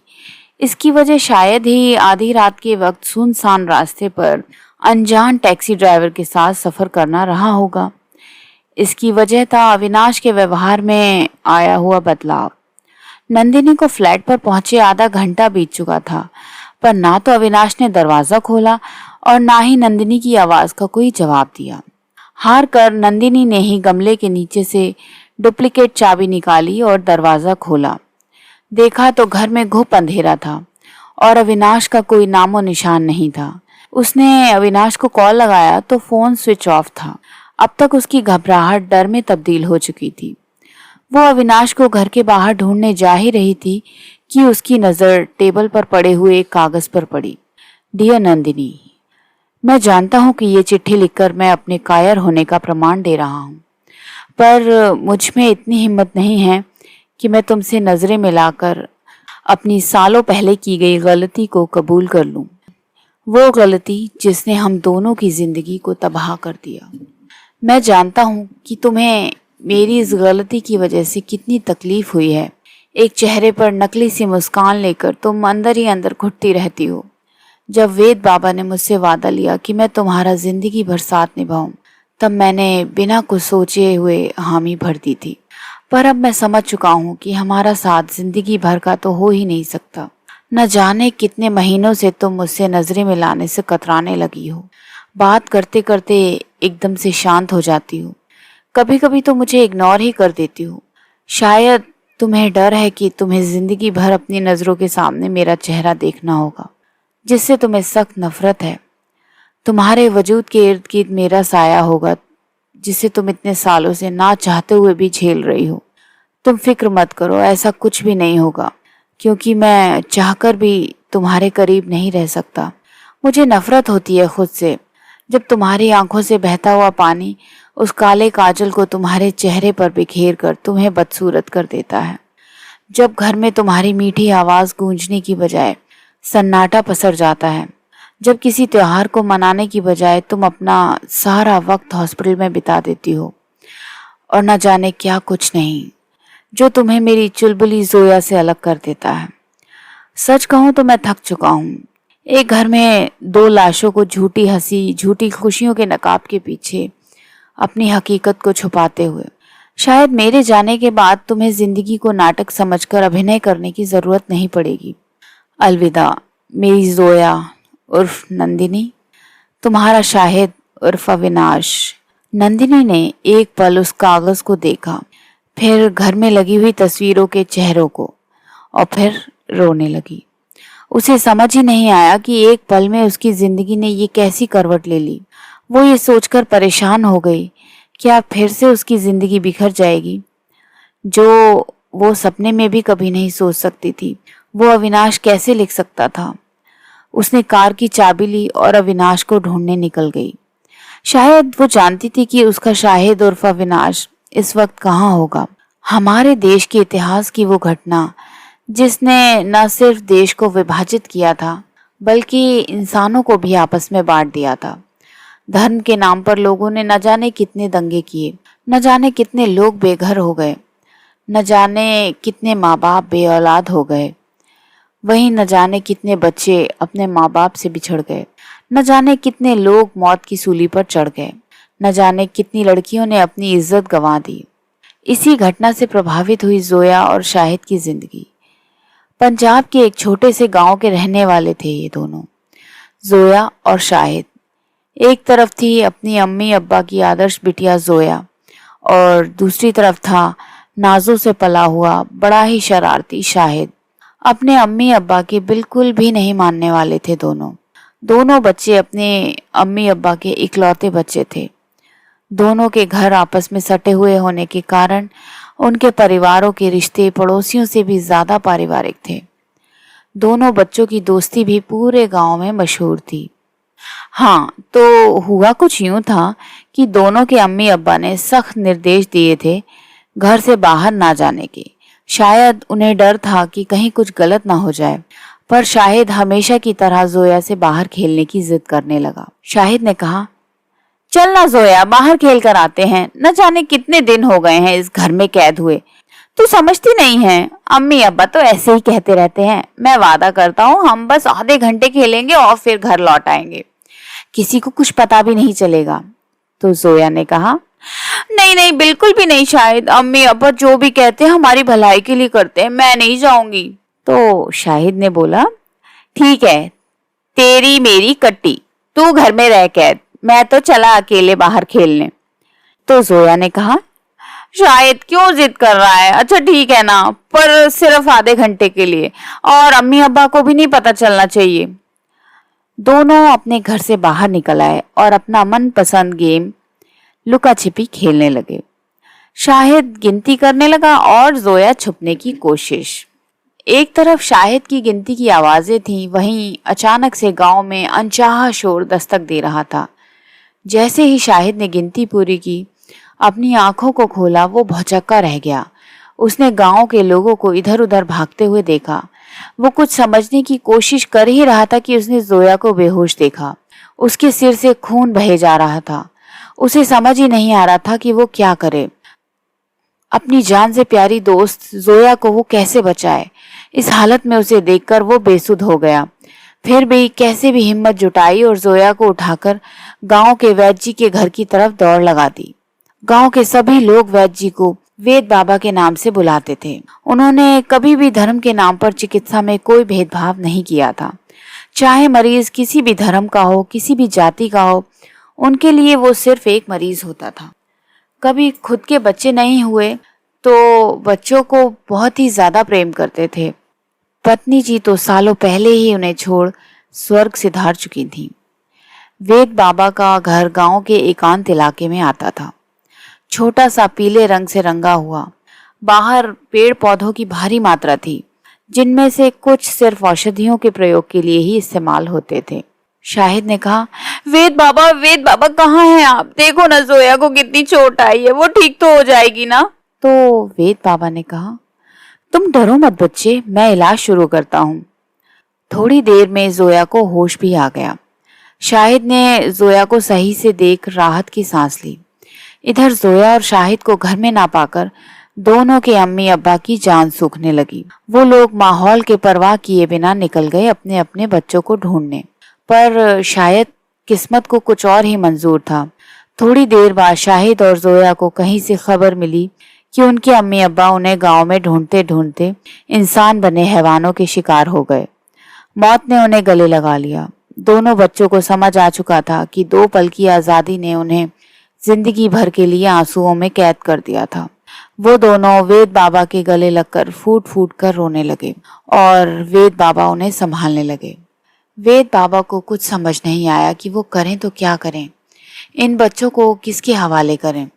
इसकी वजह शायद ही आधी रात के वक्त सुनसान रास्ते पर अनजान टैक्सी ड्राइवर के साथ सफ़र करना रहा होगा। इसकी वजह था अविनाश के व्यवहार में आया हुआ बदलाव। नंदिनी को फ्लैट पर पहुंचे आधा घंटा बीत चुका था, पर ना तो अविनाश ने दरवाजा खोला और ना ही नंदिनी की आवाज का कोई जवाब दिया। हार कर नंदिनी ने ही गमले के नीचे से डुप्लीकेट चाबी निकाली और दरवाजा खोला। देखा तो घर में घुप अंधेरा था और अविनाश का कोई नामो निशान नहीं था। उसने अविनाश को कॉल लगाया तो फोन स्विच ऑफ था। अब तक उसकी घबराहट डर में तब्दील हो चुकी थी। वो अविनाश को घर के बाहर ढूंढने जा ही रही थी कि उसकी नज़र टेबल पर पड़े हुए एक कागज पर पड़ी। डियर नंदिनी, मैं जानता हूँ कि ये चिट्ठी लिखकर मैं अपने कायर होने का प्रमाण दे रहा हूँ, पर मुझ में इतनी हिम्मत नहीं है कि मैं तुमसे नज़रें मिलाकर अपनी सालों पहले की गई गलती को कबूल कर लूँ। वो गलती जिसने हम दोनों की जिंदगी को तबाह कर दिया। मैं जानता हूँ कि तुम्हें मेरी इस गलती की वजह से कितनी तकलीफ हुई है। एक चेहरे पर नकली सी मुस्कान लेकर तुम अंदर ही अंदर घुटती रहती हो। जब वेद बाबा ने मुझसे वादा लिया कि मैं तुम्हारा जिंदगी भर साथ निभाऊं, तब मैंने बिना कुछ सोचे हुए हामी भर दी थी। पर अब मैं समझ चुका हूँ कि हमारा साथ जिंदगी भर का तो हो ही नहीं सकता। न जाने कितने महीनों से तुम मुझसे नजरें मिलाने से कतराने लगी हो। बात करते करते एकदम से शांत हो जाती हो। कभी कभी तो मुझे इग्नोर ही कर देती हो। शायद तुम्हें डर है कि तुम्हें जिंदगी भर अपनी नजरों के सामने मेरा चेहरा देखना होगा, जिससे तुम्हें सख्त नफरत है। तुम्हारे वजूद के इर्द गिर्द मेरा साया होगा, जिसे तुम इतने सालों से ना चाहते हुए भी झेल रही हो। तुम फिक्र मत करो, ऐसा कुछ भी नहीं होगा, क्योंकि मैं चाहकर भी तुम्हारे करीब नहीं रह सकता। मुझे नफरत होती है खुद से, जब तुम्हारी आंखों से बहता हुआ पानी उस काले काजल को तुम्हारे चेहरे पर बिखेर कर तुम्हें बदसूरत कर देता है। जब घर में तुम्हारी मीठी आवाज गूंजने की बजाय सन्नाटा पसर जाता है। जब किसी त्योहार को मनाने की बजाय तुम अपना सारा वक्त हॉस्पिटल में बिता देती हो। और न जाने क्या कुछ नहीं, जो तुम्हें मेरी चुलबुली जोया से अलग कर देता है। सच कहूं तो मैं थक चुका हूं, एक घर में दो लाशों को झूठी हंसी झूठी खुशियों के नकाब के पीछे अपनी हकीकत को छुपाते हुए। शायद मेरे जाने के बाद तुम्हें जिंदगी को नाटक समझकर अभिनय करने की जरूरत नहीं पड़ेगी। अलविदा मेरी जोया उर्फ नंदिनी, तुम्हारा शाहिद उर्फ अविनाश। नंदिनी ने एक पल उस कागज को देखा, फिर घर में लगी हुई तस्वीरों के चेहरों को, और फिर रोने लगी। उसे समझ ही नहीं आया कि एक पल में उसकी जिंदगी ने ये कैसी करवट ले ली। वो ये सोचकर परेशान हो गई कि अब फिर से उसकी जिंदगी बिखर जाएगी, जो वो सपने में भी कभी नहीं सोच सकती थी। वो अविनाश कैसे लिख सकता था। उसने कार की चाबी ली और अविनाश को ढूंढने निकल गई। शायद वो जानती थी कि उसका शाहिद उर्फ अविनाश इस वक्त कहाँ होगा। हमारे देश के इतिहास की वो घटना जिसने न सिर्फ देश को विभाजित किया था, बल्कि इंसानों को भी आपस में बांट दिया था। धर्म के नाम पर लोगों ने न जाने कितने दंगे किए, न जाने कितने लोग बेघर हो गए, न जाने कितने माँ बाप बेऔलाद हो गए। वहीं न जाने कितने बच्चे अपने माँ बाप से बिछड़ गए, न जाने कितने लोग मौत की सूली पर चढ़ गए, न जाने कितनी लड़कियों ने अपनी इज्जत गंवा दी। इसी घटना से प्रभावित हुई जोया और शाहिद की जिंदगी। पंजाब के एक छोटे से गांव के रहने वाले थे ये दोनों, जोया और शाहिद। एक तरफ थी अपनी अम्मी अब्बा की आदर्श बिटिया जोया, और दूसरी तरफ था नाजों से पला हुआ बड़ा ही शरारती शाहिद। अपने अम्मी अब्बा के बिल्कुल भी नहीं मानने वाले थे दोनों बच्चे अपने अम्मी अब्बा के इकलौते बच्चे थे। दोनों के घर आपस में सटे हुए होने के कारण उनके परिवारों के रिश्ते पड़ोसियों से भी ज्यादा पारिवारिक थे। दोनों बच्चों की दोस्ती भी पूरे गांव में मशहूर थी। हाँ, तो हुआ कुछ यूं था कि दोनों के अम्मी अब्बा ने सख्त निर्देश दिए थे घर से बाहर ना जाने के। शायद उन्हें डर था कि कहीं कुछ गलत ना हो जाए, पर शाहिद हमेशा की तरह जोया से बाहर खेलने की जिद करने लगा। शाहिद ने कहा, चल ना जोया, बाहर खेल कर आते हैं, न जाने कितने दिन हो गए हैं इस घर में कैद हुए। तू समझती नहीं है, अम्मी अब्बा तो ऐसे ही कहते रहते हैं। मैं वादा करता हूँ हम बस आधे घंटे खेलेंगे और फिर घर लौट आएंगे, किसी को कुछ पता भी नहीं चलेगा। तो जोया ने कहा, नहीं नहीं, बिल्कुल भी नहीं शाहिद, अम्मी अब्बा जो भी कहते हैं हमारी भलाई के लिए करते हैं, मैं नहीं जाऊंगी। तो शाहिद ने बोला, ठीक है, तेरी मेरी कट्टी, तू घर में रह कैद, मैं तो चला अकेले बाहर खेलने। तो जोया ने कहा, शाहिद क्यों जिद कर रहा है, अच्छा ठीक है ना, पर सिर्फ आधे घंटे के लिए, और अम्मी अब्बा को भी नहीं पता चलना चाहिए। दोनों अपने घर से बाहर निकल आए और अपना मनपसंद गेम लुका छिपी खेलने लगे। शाहिद गिनती करने लगा और जोया छुपने की कोशिश। एक तरफ शाहिद की गिनती की आवाजें थीं, वहीं अचानक से गांव में अनचाहा शोर दस्तक दे रहा था। जैसे ही शाहिद ने गिनती पूरी की, अपनी आंखों को खोला, वो भौचक्का रह गया। उसने गांव के लोगों को इधर उधर भागते हुए देखा। वो कुछ समझने की कोशिश कर ही रहा था कि उसने जोया को बेहोश देखा। उसके सिर से खून बहे जा रहा था। उसे समझ ही नहीं आ रहा था कि वो क्या करे। अपनी जान से प्यारी दोस्त जोया को वो कैसे बचाए। इस हालत में उसे देखकर वो बेसुध हो गया। फिर भी कैसे भी हिम्मत जुटाई और जोया को उठाकर गांव के वैद्य जी के घर की तरफ दौड़ लगा दी। गांव के सभी लोग वैद्य जी को वेद बाबा के नाम से बुलाते थे। उन्होंने कभी भी धर्म के नाम पर चिकित्सा में कोई भेदभाव नहीं किया था। चाहे मरीज किसी भी धर्म का हो, किसी भी जाति का हो, उनके लिए वो सिर्फ एक मरीज होता था। कभी खुद के बच्चे नहीं हुए तो बच्चों को बहुत ही ज्यादा प्रेम करते थे। पत्नी जी तो सालों पहले ही उन्हें छोड़ स्वर्ग सिधार चुकी थी। वेद बाबा का घर गांव के एकांत इलाके में आता था। छोटा सा पीले रंग से रंगा हुआ। बाहर पेड़ पौधों की भारी मात्रा थी, जिनमें से कुछ सिर्फ औषधियों के प्रयोग के लिए ही इस्तेमाल होते थे। शाहिद ने कहा, वेद बाबा कहाँ हैं आप? देखो ना जोया को कितनी चोट आई है, वो ठीक तो हो जाएगी ना? तो वेद बाबा ने कहा, तुम डरो मत बच्चे, मैं इलाज शुरू करता हूँ। थोड़ी देर में जोया को होश भी आ गया। शाहिद ने जोया को सही से देख राहत की सांस ली। इधर जोया और शाहिद को घर में ना पाकर दोनों के अम्मी अब्बा की जान सूखने लगी। वो लोग माहौल के परवाह किए बिना निकल गए अपने अपने बच्चों को ढूंढने, पर शायद किस्मत को कुछ और ही मंजूर था। थोड़ी देर बाद शाहिद और जोया को कहीं से खबर मिली कि उनके अम्मी अब्बा उन्हें गांव में ढूंढते ढूंढते इंसान बने हैवानों के शिकार हो गए। मौत ने उन्हें गले लगा लिया। दोनों बच्चों को समझ आ चुका था कि 2 पल की आजादी ने उन्हें जिंदगी भर के लिए आंसुओं में कैद कर दिया था। वो दोनों वेद बाबा के गले लगकर फूट फूट कर रोने लगे और वेद बाबा उन्हें संभालने लगे। वेद बाबा को कुछ समझ नहीं आया कि वो करें तो क्या करें, इन बच्चों को किसके हवाले करें।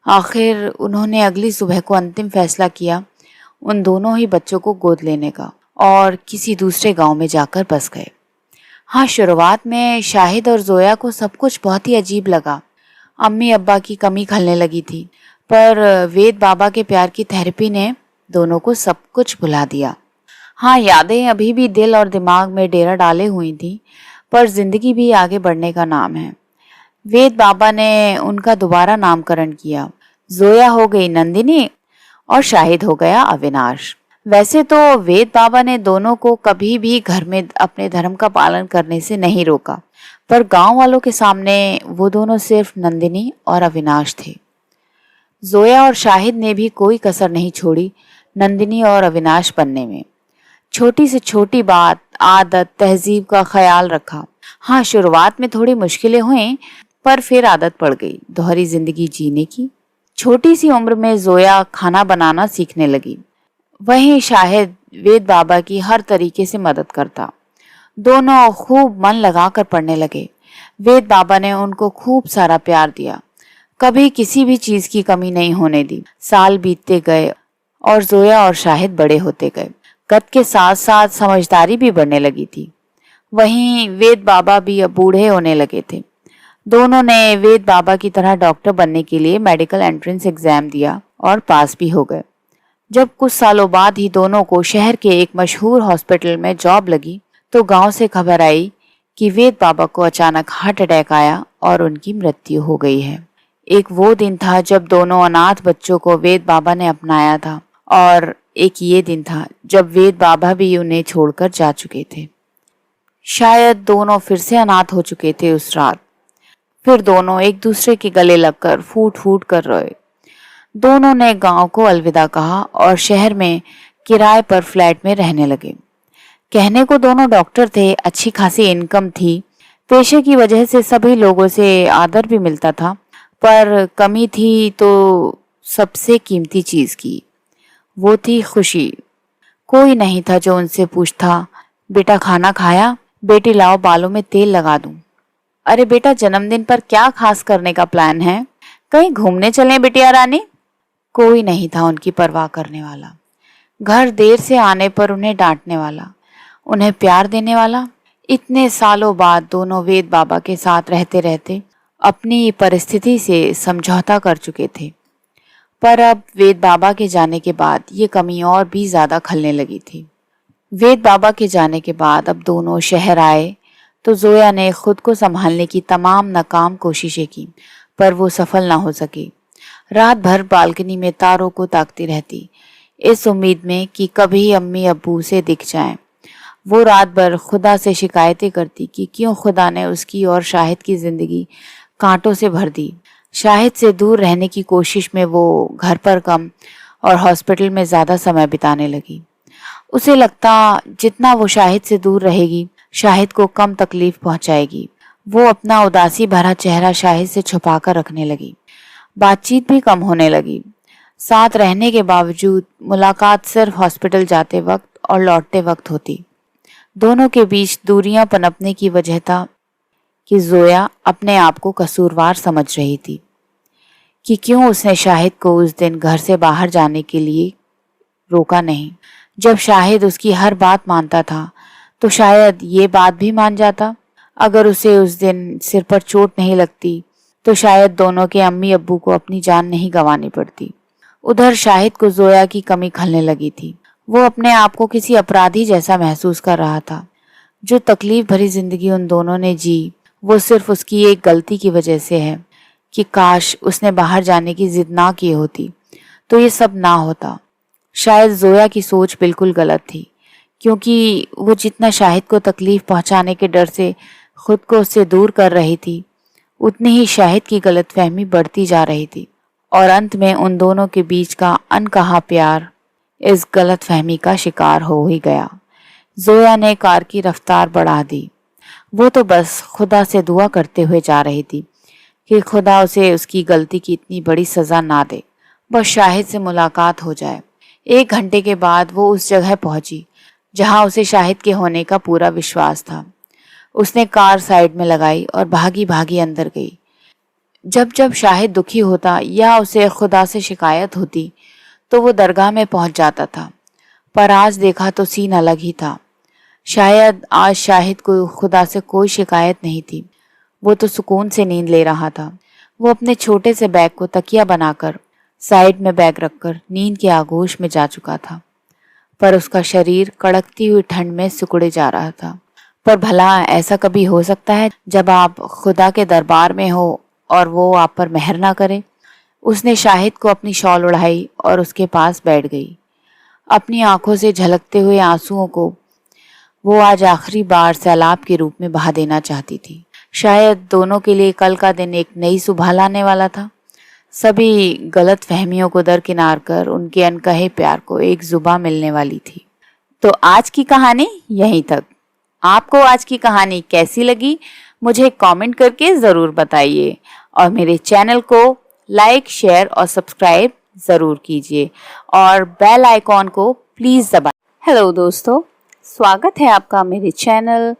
आखिर उन्होंने अगली सुबह को अंतिम फैसला किया उन दोनों ही बच्चों को गोद लेने का और किसी दूसरे गांव में जाकर बस गए। हाँ, शुरुआत में शाहिद और जोया को सब कुछ बहुत ही अजीब लगा। अम्मी अब्बा की कमी खलने लगी थी, पर वेद बाबा के प्यार की थेरेपी ने दोनों को सब कुछ भुला दिया। हाँ, यादें अभी भी दिल और दिमाग में डेरा डाले हुई थी, पर जिंदगी भी आगे बढ़ने का नाम है। वेद बाबा ने उनका दोबारा नामकरण किया। जोया हो गई नंदिनी और शाहिद हो गया अविनाश। वैसे तो वेद बाबा ने दोनों को कभी भी घर में अपने धर्म का पालन करने से नहीं रोका, पर गांव वालों के सामने वो दोनों सिर्फ नंदिनी और अविनाश थे। जोया और शाहिद ने भी कोई कसर नहीं छोड़ी नंदिनी और अविनाश बनने में। छोटी से छोटी बात, आदत, तहजीब का ख्याल रखा। हाँ, शुरुआत में थोड़ी मुश्किलें हुई, पर फिर आदत पड़ गई दोहरी जिंदगी जीने की। छोटी सी उम्र में जोया खाना बनाना सीखने लगी, वहीं शाहिद वेद बाबा की हर तरीके से मदद करता। दोनों खूब मन लगाकर पढ़ने लगे। वेद बाबा ने उनको खूब सारा प्यार दिया, कभी किसी भी चीज की कमी नहीं होने दी। साल बीतते गए और जोया और शाहिद बड़े होते गए। कद के साथ साथ समझदारी भी बढ़ने लगी थी। वहीं वेद बाबा भी अब बूढ़े होने लगे थे। दोनों ने वेद बाबा की तरह डॉक्टर बनने के लिए मेडिकल एंट्रेंस एग्जाम दिया और पास भी हो गए। जब कुछ सालों बाद ही दोनों को शहर के एक मशहूर हॉस्पिटल में जॉब लगी, तो गांव से खबर आई कि वेद बाबा को अचानक हार्ट अटैक आया और उनकी मृत्यु हो गई है। एक वो दिन था जब दोनों अनाथ बच्चों को वेद बाबा ने अपनाया था, और एक ये दिन था जब वेद बाबा भी उन्हें छोड़कर जा चुके थे। शायद दोनों फिर से अनाथ हो चुके थे उस रात। फिर दोनों एक दूसरे के गले लगकर फूट फूट कर रोए। दोनों ने गांव को अलविदा कहा और शहर में किराए पर फ्लैट में रहने लगे। कहने को दोनों डॉक्टर थे, अच्छी खासी इनकम थी, पेशे की वजह से सभी लोगों से आदर भी मिलता था, पर कमी थी तो सबसे कीमती चीज की, वो थी खुशी। कोई नहीं था जो उनसे पूछता, बेटा खाना खाया? बेटी लाओ बालों में तेल लगा दूं। अरे बेटा, जन्मदिन पर क्या खास करने का प्लान है? कहीं घूमने चलें बिटिया रानी? कोई नहीं था उनकी परवाह करने वाला। घर देर से आने पर उन्हें डांटने वाला, उन्हें प्यार देने वाला। इतने सालों बाद दोनों वेद बाबा के साथ रहते रहते अपनी परिस्थिति से समझौता कर चुके थे, पर अब वेद बाबा के जाने के बाद ये कमी और भी ज्यादा खलने लगी थी। वेद बाबा के जाने के बाद अब दोनों शहर आए तो जोया ने खुद को संभालने की तमाम नाकाम कोशिशें की, पर वो सफल ना हो सकी। रात भर बालकनी में तारों को ताकती रहती, इस उम्मीद में कि कभी अम्मी अब्बू उसे दिख जाएं। वो रात भर खुदा से शिकायतें करती कि क्यों खुदा ने उसकी और शाहिद की जिंदगी कांटों से भर दी। शाहिद से दूर रहने की कोशिश में वो घर पर कम और हॉस्पिटल में ज़्यादा समय बिताने लगी। उसे लगता जितना वो शाहिद से दूर रहेगी, शाहिद को कम तकलीफ पहुंचाएगी। वो अपना उदासी भरा चेहरा शाहिद से छुपा कर रखने लगी। बातचीत भी कम होने लगी। साथ रहने के बावजूद मुलाकात सिर्फ हॉस्पिटल जाते वक्त और लौटते वक्त होती। दोनों के बीच दूरियां पनपने की वजह था कि जोया अपने आप को कसूरवार समझ रही थी कि क्यों उसने शाहिद को उस दिन घर से बाहर जाने के लिए रोका नहीं। जब शाहिद उसकी हर बात मानता था तो शायद ये बात भी मान जाता। अगर उसे उस दिन सिर पर चोट नहीं लगती तो शायद दोनों के अम्मी अब्बू को अपनी जान नहीं गंवानी पड़ती। उधर शाहिद को जोया की कमी खलने लगी थी। वो अपने आप को किसी अपराधी जैसा महसूस कर रहा था। जो तकलीफ भरी जिंदगी उन दोनों ने जी, वो सिर्फ उसकी एक गलती की वजह से है कि काश उसने बाहर जाने की जिद ना की होती तो ये सब ना होता। शायद जोया की सोच बिल्कुल गलत थी, क्योंकि वो जितना शाहिद को तकलीफ पहुंचाने के डर से खुद को उससे दूर कर रही थी, उतनी ही शाहिद की गलतफहमी बढ़ती जा रही थी और अंत में उन दोनों के बीच का अनकहा प्यार इस गलतफहमी का शिकार हो ही गया। जोया ने कार की रफ्तार बढ़ा दी। वो तो बस खुदा से दुआ करते हुए जा रही थी कि खुदा उसे उसकी गलती की इतनी बड़ी सजा ना दे, बस शाहिद से मुलाकात हो जाए। 1 घंटे के बाद वो उस जगह पहुंची जहां उसे शाहिद के होने का पूरा विश्वास था। उसने कार साइड में लगाई और भागी भागी अंदर गई। जब जब शाहिद दुखी होता या उसे खुदा से शिकायत होती तो वो दरगाह में पहुंच जाता था, पर आज देखा तो सीन अलग ही था। शायद आज शाहिद को खुदा से कोई शिकायत नहीं थी। वो तो सुकून से नींद ले रहा था। वो अपने छोटे से बैग को तकिया बनाकर साइड में बैग रखकर नींद के आगोश में जा चुका था, पर उसका शरीर कड़कती हुई ठंड में सिकुड़े जा रहा था। पर भला ऐसा कभी हो सकता है जब आप खुदा के दरबार में हो और वो आप पर मेहर ना करे? उसने शाहिद को अपनी शॉल उड़ाई और उसके पास बैठ गई। अपनी आंखों से झलकते हुए आंसुओं को वो आज आखिरी बार सैलाब के रूप में बहा देना चाहती थी। शायद दोनों के लिए कल का दिन एक नई सुबह लाने वाला था। सभी गलत फहमियों को दरकिनार कर उनके अनकहे प्यार को एक जुबां मिलने वाली थी। तो आज की कहानी यहीं तक। आपको आज की कहानी कैसी लगी मुझे कमेंट करके ज़रूर बताइए और मेरे चैनल को लाइक, शेयर और सब्सक्राइब ज़रूर कीजिए और बेल आइकॉन को प्लीज़ दबाएं। हेलो दोस्तों, स्वागत है आपका मेरे चैनल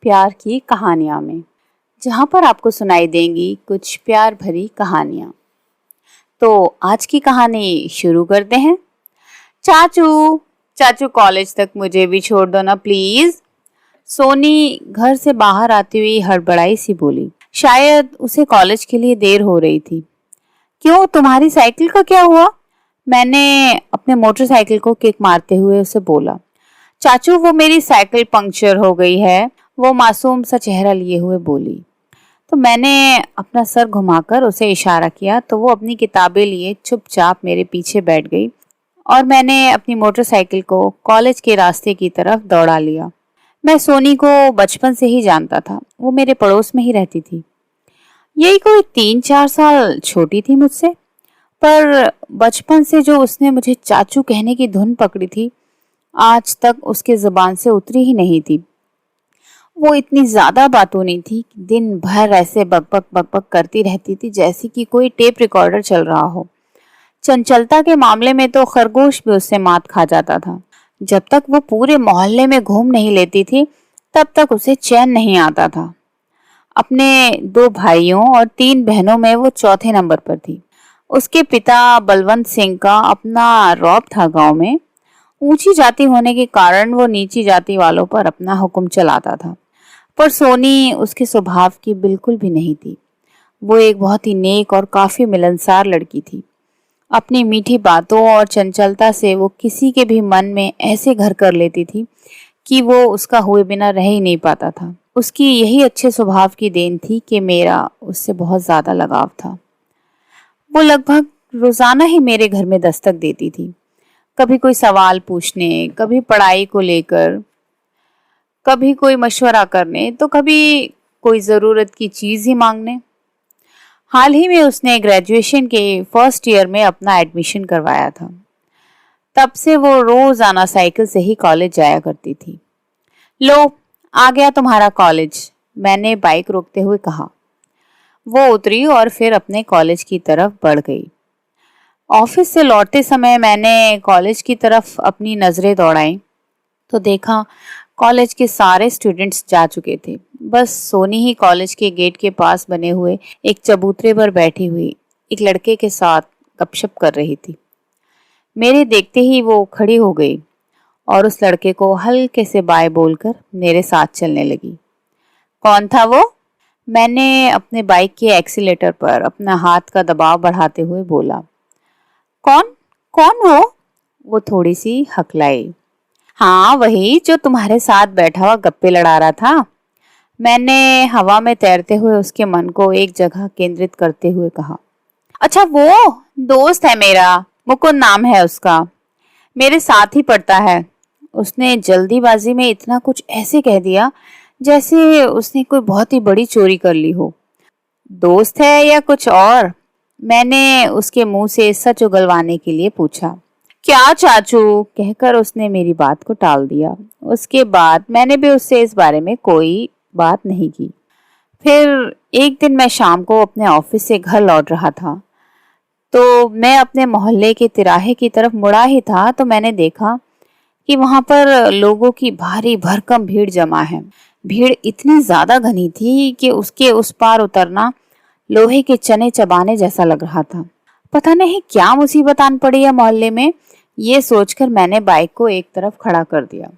प्यार की कहानियाँ में, जहाँ पर आपको सुनाई देंगी कुछ प्यार भरी कहानियाँ। तो आज की कहानी शुरू करते हैं। चाचू चाचू कॉलेज तक मुझे भी छोड़ दो ना प्लीज़। सोनी घर से बाहर आती हुई हड़बड़ाई सी बोली। शायद उसे कॉलेज के लिए देर हो रही थी। क्यों, तुम्हारी साइकिल का क्या हुआ? मैंने अपने मोटरसाइकिल को किक मारते हुए उसे बोला। चाचू वो मेरी साइकिल पंक्चर हो गई है, वो मासूम सा चेहरा लिए हुए बोली। तो मैंने अपना सर घुमाकर उसे इशारा किया तो वो अपनी किताबें लिए चुपचाप मेरे पीछे बैठ गई और मैंने अपनी मोटरसाइकिल को कॉलेज के रास्ते की तरफ दौड़ा लिया। मैं सोनी को बचपन से ही जानता था, वो मेरे पड़ोस में ही रहती थी। यही कोई 3-4 साल छोटी थी मुझसे, पर बचपन से जो उसने मुझे चाचू कहने की धुन पकड़ी थी, आज तक उसके जुबान से उतरी ही नहीं थी। वो इतनी ज्यादा बातूनी थी कि दिन भर ऐसे बकबक बकबक करती रहती थी जैसे कि कोई टेप रिकॉर्डर चल रहा हो। चंचलता के मामले में तो खरगोश भी उससे मात खा जाता था। जब तक वो पूरे मोहल्ले में घूम नहीं लेती थी तब तक उसे चैन नहीं आता था। अपने 2 भाइयों और 3 बहनों में वो चौथे नंबर पर थी। उसके पिता बलवंत सिंह का अपना रौब था गांव में। ऊंची जाति होने के कारण वो नीची जाति वालों पर अपना हुक्म चलाता था, पर सोनी उसके स्वभाव की बिल्कुल भी नहीं थी। वो एक बहुत ही नेक और काफी मिलनसार लड़की थी। अपनी मीठी बातों और चंचलता से वो किसी के भी मन में ऐसे घर कर लेती थी कि वो उसका हुए बिना रह ही नहीं पाता था। उसकी यही अच्छे स्वभाव की देन थी कि मेरा उससे बहुत ज्यादा लगाव था। वो लगभग रोजाना ही मेरे घर में दस्तक देती थी। कभी कोई सवाल पूछने, कभी पढ़ाई को लेकर, कभी कोई मशवरा करने, तो कभी कोई ज़रूरत की चीज़ ही मांगने। हाल ही में उसने ग्रेजुएशन के फर्स्ट ईयर में अपना एडमिशन करवाया था। तब से वो रोजाना साइकिल से ही कॉलेज जाया करती थी। लो, आ गया तुम्हारा कॉलेज, मैंने बाइक रोकते हुए कहा। वो उतरी और फिर अपने कॉलेज की तरफ बढ़ गई। ऑफिस से लौटते समय मैंने कॉलेज की तरफ अपनी नज़रें दौड़ाई तो देखा कॉलेज के सारे स्टूडेंट्स जा चुके थे। बस सोनी ही कॉलेज के गेट के पास बने हुए एक चबूतरे पर बैठी हुई एक लड़के के साथ गपशप कर रही थी। मेरे देखते ही वो खड़ी हो गई और उस लड़के को हल्के से बाय बोलकर मेरे साथ चलने लगी। कौन था वो? मैंने अपने बाइक के एक्सीलेटर पर अपना हाथ का दबाव बढ़ाते हुए बोला। कौन कौन वो थोड़ी सी हकलाई। हाँ, वही जो तुम्हारे साथ बैठा हुआ गप्पे लड़ा रहा था। मैंने हवा में तैरते हुए उसके मन को एक जगह केंद्रित करते हुए कहा। अच्छा, वो दोस्त है मेरा, मुकुंद नाम है उसका, मेरे साथ ही पढ़ता है। उसने जल्दीबाजी में इतना कुछ ऐसे कह दिया जैसे उसने कोई बहुत ही बड़ी चोरी कर ली हो। दोस्त है या कुछ और? मैंने उसके मुंह से सच उगलवाने के लिए पूछा। क्या चाचू, कहकर उसने मेरी बात को टाल दिया। उसके बाद मैंने भी उससे इस बारे में कोई बात नहीं की। फिर एक दिन मैं शाम को अपने ऑफिस से घर लौट रहा था तो मैं अपने मोहल्ले के तिराहे की तरफ मुड़ा ही था तो मैंने देखा कि वहां पर लोगों की भारी भरकम भीड़ जमा है। भीड़ इतनी ज्यादा घनी थी कि उसके उस पार उतरना लोहे के चने चबाने जैसा लग रहा था। पता नहीं क्या मुसीबत आन पड़ी है मोहल्ले में, ये सोचकर मैंने बाइक को एक तरफ खड़ा कर दिया।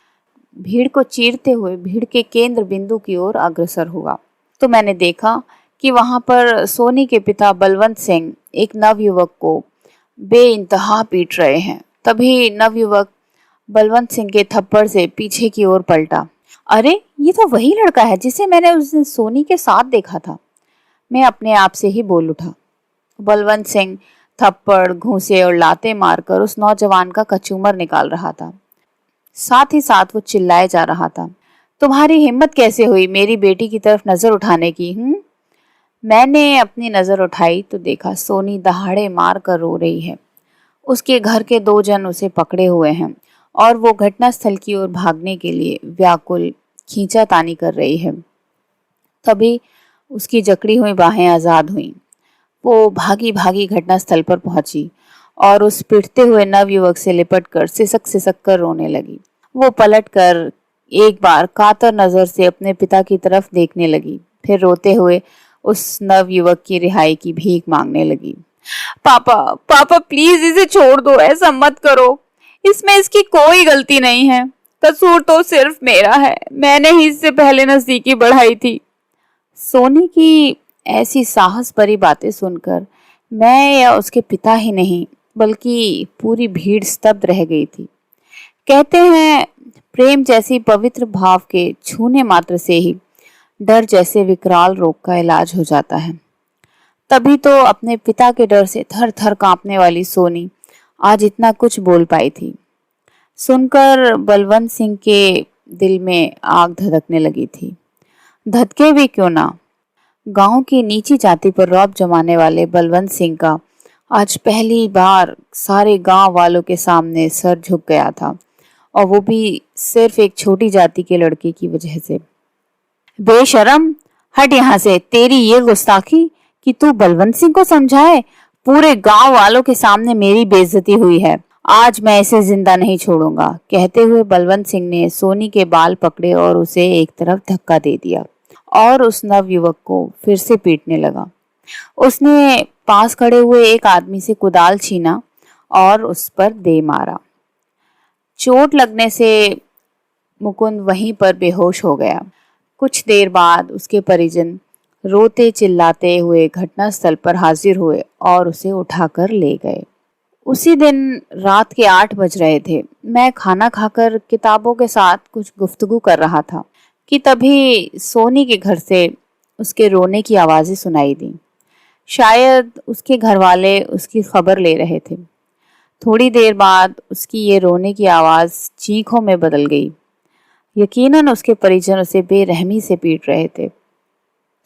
भीड़ को चीरते हुए भीड़ के केंद्र बिंदु की ओर अग्रसर हुआ तो मैंने देखा कि वहां पर सोनी के पिता बलवंत सिंह एक नवयुवक को बेइंतहा पीट रहे हैं। तभी नवयुवक बलवंत सिंह के थप्पड़ से पीछे की ओर पलटा। अरे, ये तो वही लड़का है जिसे मैंने उस दिन सोनी के साथ देखा था। मैं अपने आप से ही बोल उठा। बलवंत सिंह थप्पड़, घूंसे और लाते मारकर उस नौजवान का कचूमर निकाल रहा था। साथ ही साथ वो चिल्लाए जा रहा था। तुम्हारी हिम्मत कैसे हुई मेरी बेटी की तरफ नजर उठाने की? मैंने अपनी नजर उठाई तो देखा सोनी दहाड़े मार कर रो रही है। उसके घर के 2 जन उसे पकड़े हुए हैं और वो घटनास्थल की ओर भागने के लिए व्याकुल खींचातानी कर रही है। तभी उसकी जकड़ी हुई बाहें आजाद हुईं। वो भागी भागी घटनास्थल पर पहुंची और उस पिटते हुए नवयुवक से लिपटकर सिसक सिसक कर रोने लगी। वो पलटकर एक बार कातर नजर से अपने पिता की तरफ देखने लगी, फिर रोते हुए उस नवयुवक की रिहाई की भीख मांगने लगी। पापा, पापा प्लीज इसे छोड़ दो, ऐसा मत करो, इसमें इसकी कोई गलती नहीं है, कसूर तो सिर्फ मेरा है, मैंने ही इससे पहले नजदीकी बढ़ाई थी। सोनी की ऐसी साहस भरी बातें सुनकर मैं या उसके पिता ही नहीं बल्कि पूरी भीड़ स्तब्ध रह गई थी। कहते हैं प्रेम जैसी पवित्र भाव के छूने मात्र से ही डर जैसे विकराल रोग का इलाज हो जाता है। तभी तो अपने पिता के डर से थर थर कांपने वाली सोनी आज इतना कुछ बोल पाई थी। सुनकर बलवंत सिंह के दिल में आग धधकने लगी थी। धधके भी क्यों ना, गांव की नीची जाति पर रौब जमाने वाले बलवंत सिंह का आज पहली बार सारे गांव वालों के सामने सर झुक गया था, और वो भी सिर्फ एक छोटी जाति के लड़के की वजह से। बेशरम, हट यहाँ से, तेरी ये गुस्ताखी कि तू बलवंत सिंह को समझाए। पूरे गांव वालों के सामने मेरी बेइज्जती हुई है, आज मैं इसे जिंदा नहीं छोड़ूंगा। कहते हुए बलवंत सिंह ने सोनी के बाल पकड़े और उसे एक तरफ धक्का दे दिया और उस नवयुवक को फिर से पीटने लगा। उसने पास खड़े हुए एक आदमी से कुदाल छीना और उस पर दे मारा। चोट लगने से मुकुंद वहीं पर बेहोश हो गया। कुछ देर बाद उसके परिजन रोते चिल्लाते हुए घटनास्थल पर हाजिर हुए और उसे उठाकर ले गए। उसी दिन रात के 8 बज रहे थे। मैं खाना खाकर किताबों के साथ कुछ गुफ्तगू कर रहा था कि तभी सोनी के घर से उसके रोने की आवाज़ें सुनाई दी। शायद उसके घर वाले उसकी खबर ले रहे थे। थोड़ी देर बाद उसकी ये रोने की आवाज़ चीखों में बदल गई। यकीनन उसके परिजन उसे बेरहमी से पीट रहे थे।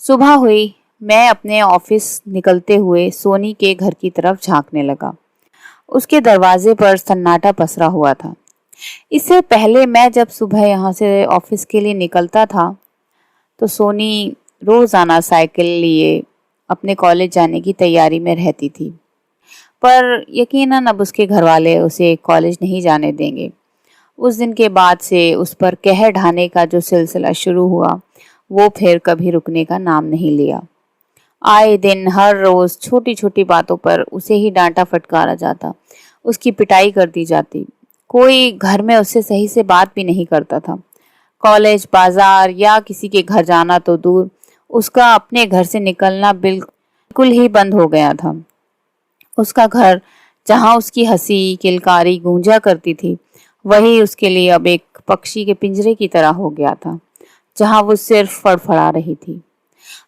सुबह हुई। मैं अपने ऑफिस निकलते हुए सोनी के घर की तरफ झांकने लगा। उसके दरवाजे पर सन्नाटा पसरा हुआ था। इससे पहले मैं जब सुबह यहाँ से ऑफिस के लिए निकलता था तो सोनी रोज़ाना साइकिल लिए अपने कॉलेज जाने की तैयारी में रहती थी। पर यकीनन अब उसके घर वाले उसे कॉलेज नहीं जाने देंगे। उस दिन के बाद से उस पर कहर ढाने का जो सिलसिला शुरू हुआ वो फिर कभी रुकने का नाम नहीं लिया। आए दिन हर रोज़ छोटी छोटी बातों पर उसे ही डांटा फटकारा जाता, उसकी पिटाई कर दी जाती। कोई घर में उससे सही से बात भी नहीं करता था। कॉलेज, बाजार या किसी के घर जाना तो दूर, उसका अपने घर से निकलना बिल्कुल ही बंद हो गया था। उसका घर जहाँ उसकी हंसी किलकारी गूंजा करती थी, वही उसके लिए अब एक पक्षी के पिंजरे की तरह हो गया था, जहाँ वो सिर्फ फड़फड़ा रही थी।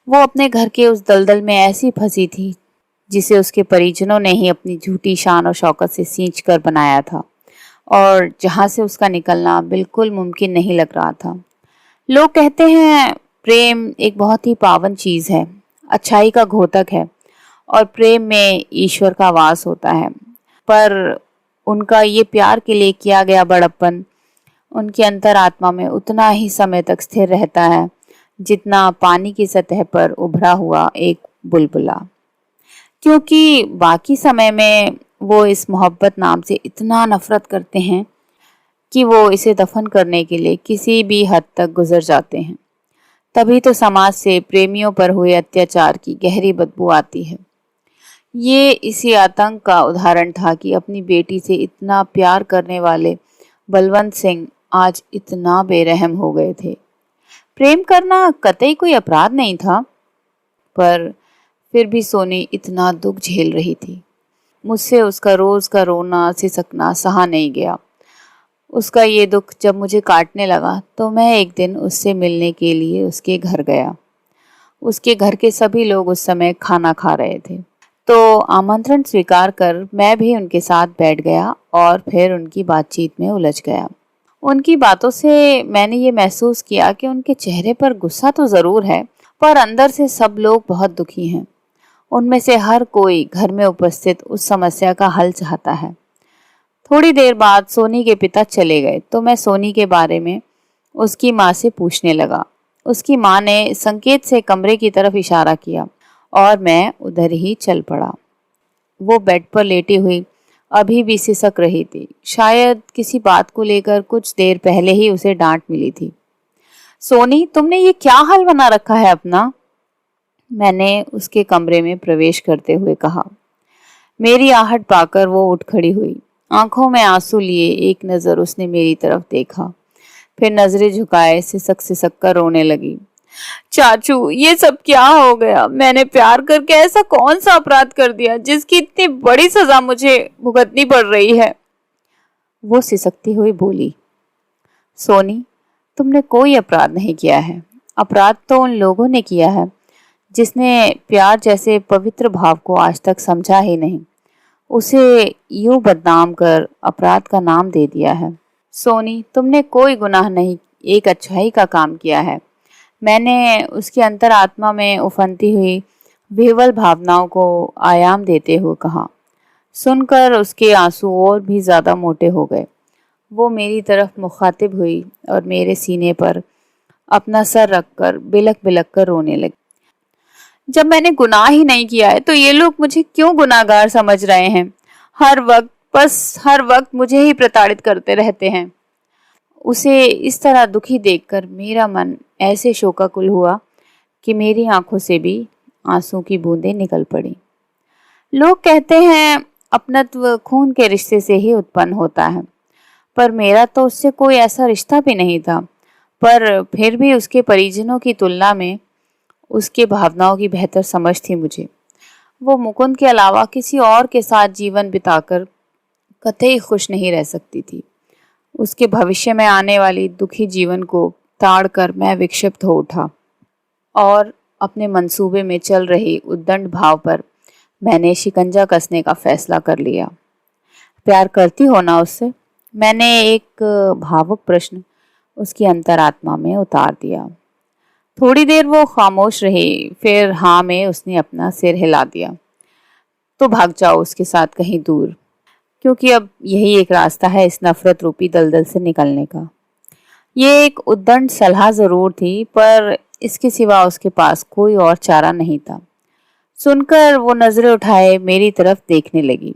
वो अपने घर के उस दलदल में ऐसी फंसी थी जिसे उसके परिजनों ने ही अपनी झूठी शान और शौकत से सींच कर बनाया था, और जहाँ से उसका निकलना बिल्कुल मुमकिन नहीं लग रहा था। लोग कहते हैं प्रेम एक बहुत ही पावन चीज़ है, अच्छाई का घोतक है और प्रेम में ईश्वर का वास होता है। पर उनका ये प्यार के लिए किया गया बड़प्पन उनकी अंतरात्मा में उतना ही समय तक स्थिर रहता है जितना पानी की सतह पर उभरा हुआ एक बुलबुला। क्योंकि बाकी समय में वो इस मोहब्बत नाम से इतना नफरत करते हैं कि वो इसे दफन करने के लिए किसी भी हद तक गुजर जाते हैं। तभी तो समाज से प्रेमियों पर हुए अत्याचार की गहरी बदबू आती है। ये इसी आतंक का उदाहरण था कि अपनी बेटी से इतना प्यार करने वाले बलवंत सिंह आज इतना बेरहम हो गए थे। प्रेम करना कतई कोई अपराध नहीं था, पर फिर भी सोनी इतना दुख झेल रही थी। मुझसे उसका रोज का रोना सिसकना सहा नहीं गया। उसका ये दुख जब मुझे काटने लगा तो मैं एक दिन उससे मिलने के लिए उसके घर गया। उसके घर के सभी लोग उस समय खाना खा रहे थे, तो आमंत्रण स्वीकार कर मैं भी उनके साथ बैठ गया और फिर उनकी बातचीत में उलझ गया। उनकी बातों से मैंने ये महसूस किया कि उनके चेहरे पर गुस्सा तो ज़रूर है, पर अंदर से सब लोग बहुत दुखी हैं। उनमें से हर कोई घर में उपस्थित उस समस्या का हल चाहता है। थोड़ी देर बाद सोनी के पिता चले गए तो मैं सोनी के बारे में उसकी माँ से पूछने लगा। उसकी माँ ने संकेत से कमरे की तरफ इशारा किया और मैं उधर ही चल पड़ा। वो बेड पर लेटी हुई अभी भी सिसक रही थी। शायद किसी बात को लेकर कुछ देर पहले ही उसे डांट मिली थी। सोनी, तुमने ये क्या हाल बना रखा है अपना? मैंने उसके कमरे में प्रवेश करते हुए कहा। मेरी आहट पाकर वो उठ खड़ी हुई। आंखों में आंसू लिए एक नज़र उसने मेरी तरफ देखा, फिर नजरें झुकाए सिसक सिसक कर रोने लगी। चाचू, ये सब क्या हो गया? मैंने प्यार करके ऐसा कौन सा अपराध कर दिया जिसकी इतनी बड़ी सजा मुझे भुगतनी पड़ रही है? वो सिसकती हुई बोली। सोनी, तुमने कोई अपराध नहीं किया है। अपराध तो उन लोगों ने किया है जिसने प्यार जैसे पवित्र भाव को आज तक समझा ही नहीं, उसे यूं बदनाम कर अपराध का नाम दे दिया है। सोनी, तुमने कोई गुनाह नहीं, एक अच्छाई का काम किया है। मैंने उसकी अंतरात्मा में उफनती हुई विह्वल भावनाओं को आयाम देते हुए कहा। सुनकर उसके आंसू और भी ज़्यादा मोटे हो गए। वो मेरी तरफ मुखातिब हुई और मेरे सीने पर अपना सर रखकर बिलक बिलक कर रोने लगी। जब मैंने गुनाह ही नहीं किया है तो ये लोग मुझे क्यों गुनाहगार समझ रहे हैं? हर वक्त मुझे ही प्रताड़ित करते रहते हैं। उसे इस तरह दुखी देखकर मेरा मन ऐसे शोकाकुल हुआ कि मेरी आंखों से भी आंसू की बूंदें निकल पड़ी। लोग कहते हैं अपनत्व खून के रिश्ते से ही उत्पन्न होता है, पर मेरा तो उससे कोई ऐसा रिश्ता भी नहीं था। पर फिर भी उसके परिजनों की तुलना में उसके भावनाओं की बेहतर समझ थी मुझे। वो मुकुंद के अलावा किसी और के साथ जीवन बिताकर कतई खुश नहीं रह सकती थी। उसके भविष्य में आने वाली दुखी जीवन को ताड़ कर मैं विक्षिप्त हो उठा और अपने मंसूबे में चल रही उद्दंड भाव पर मैंने शिकंजा कसने का फैसला कर लिया। प्यार करती हो ना उससे? मैंने एक भावुक प्रश्न उसकी अंतरात्मा में उतार दिया। थोड़ी देर वो खामोश रही, फिर हाँ में उसने अपना सिर हिला दिया। तो भाग जाओ उसके साथ कहीं दूर, क्योंकि अब यही एक रास्ता है इस नफरत रूपी दलदल से निकलने का। ये एक उद्दंड सलाह जरूर थी, पर इसके सिवा उसके पास कोई और चारा नहीं था। सुनकर वो नजरें उठाए मेरी तरफ देखने लगी,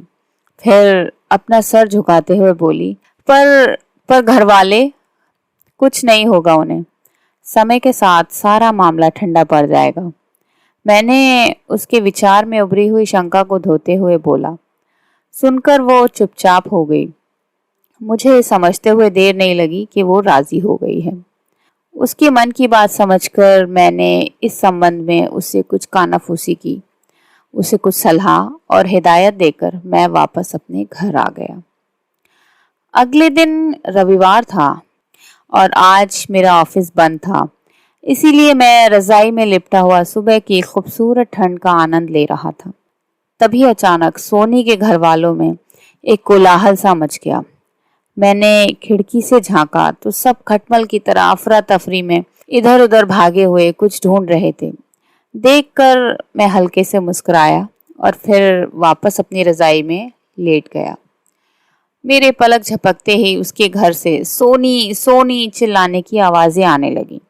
फिर अपना सर झुकाते हुए बोली, पर घर वाले? कुछ नहीं होगा उन्हें, समय के साथ सारा मामला ठंडा पड़ जाएगा। मैंने उसके विचार में उभरी हुई शंका को धोते हुए बोला। सुनकर वो चुपचाप हो गई। मुझे समझते हुए देर नहीं लगी कि वो राजी हो गई है। उसके मन की बात समझकर मैंने इस संबंध में उससे कुछ कानाफूसी की। उसे कुछ सलाह और हिदायत देकर मैं वापस अपने घर आ गया। अगले दिन रविवार था और आज मेरा ऑफिस बंद था, इसीलिए मैं रजाई में लिपटा हुआ सुबह की खूबसूरत ठंड का आनंद ले रहा था। तभी अचानक सोनी के घर वालों में एक कोलाहल सा मच गया। मैंने खिड़की से झांका तो सब खटमल की तरह अफरा तफरी में इधर उधर भागे हुए कुछ ढूंढ रहे थे। देखकर मैं हल्के से मुस्कुराया और फिर वापस अपनी रजाई में लेट गया। मेरे पलक झपकते ही उसके घर से सोनी सोनी चिल्लाने की आवाजें आने लगी।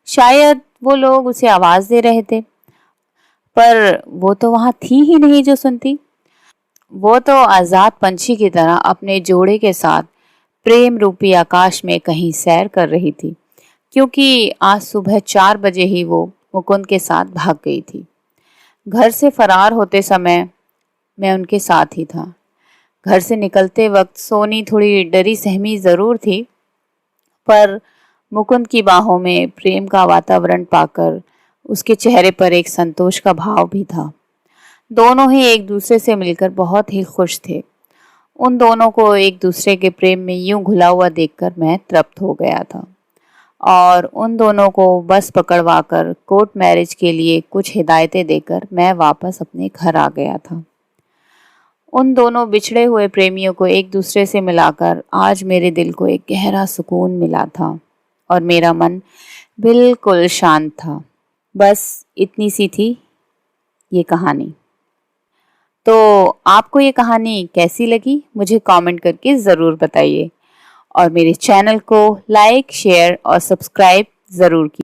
शायद वो लोग उसे आवाज दे रहे थे, पर वो तो वहां थी ही नहीं जो सुनती। वो तो आजाद पंछी की तरह अपने जोड़े के साथ प्रेम रूपी आकाश में कहीं सैर कर रही थी, क्योंकि आज सुबह 4 बजे ही वो मुकुंद के साथ भाग गई थी। घर से फरार होते समय मैं उनके साथ ही था। घर से निकलते वक्त सोनी थोड़ी डरी सहमी जरूर थी, पर मुकुंद की बाहों में प्रेम का वातावरण पाकर उसके चेहरे पर एक संतोष का भाव भी था। दोनों ही एक दूसरे से मिलकर बहुत ही खुश थे। उन दोनों को एक दूसरे के प्रेम में यूं घुला हुआ देखकर मैं तृप्त हो गया था और उन दोनों को बस पकड़वाकर कोर्ट मैरिज के लिए कुछ हिदायतें देकर मैं वापस अपने घर आ गया था। उन दोनों बिछड़े हुए प्रेमियों को एक दूसरे से मिलाकर आज मेरे दिल को एक गहरा सुकून मिला था और मेरा मन बिल्कुल शांत था। बस इतनी सी थी ये कहानी। तो आपको ये कहानी कैसी लगी मुझे कमेंट करके ज़रूर बताइए और मेरे चैनल को लाइक, शेयर और सब्सक्राइब ज़रूर कीजिए।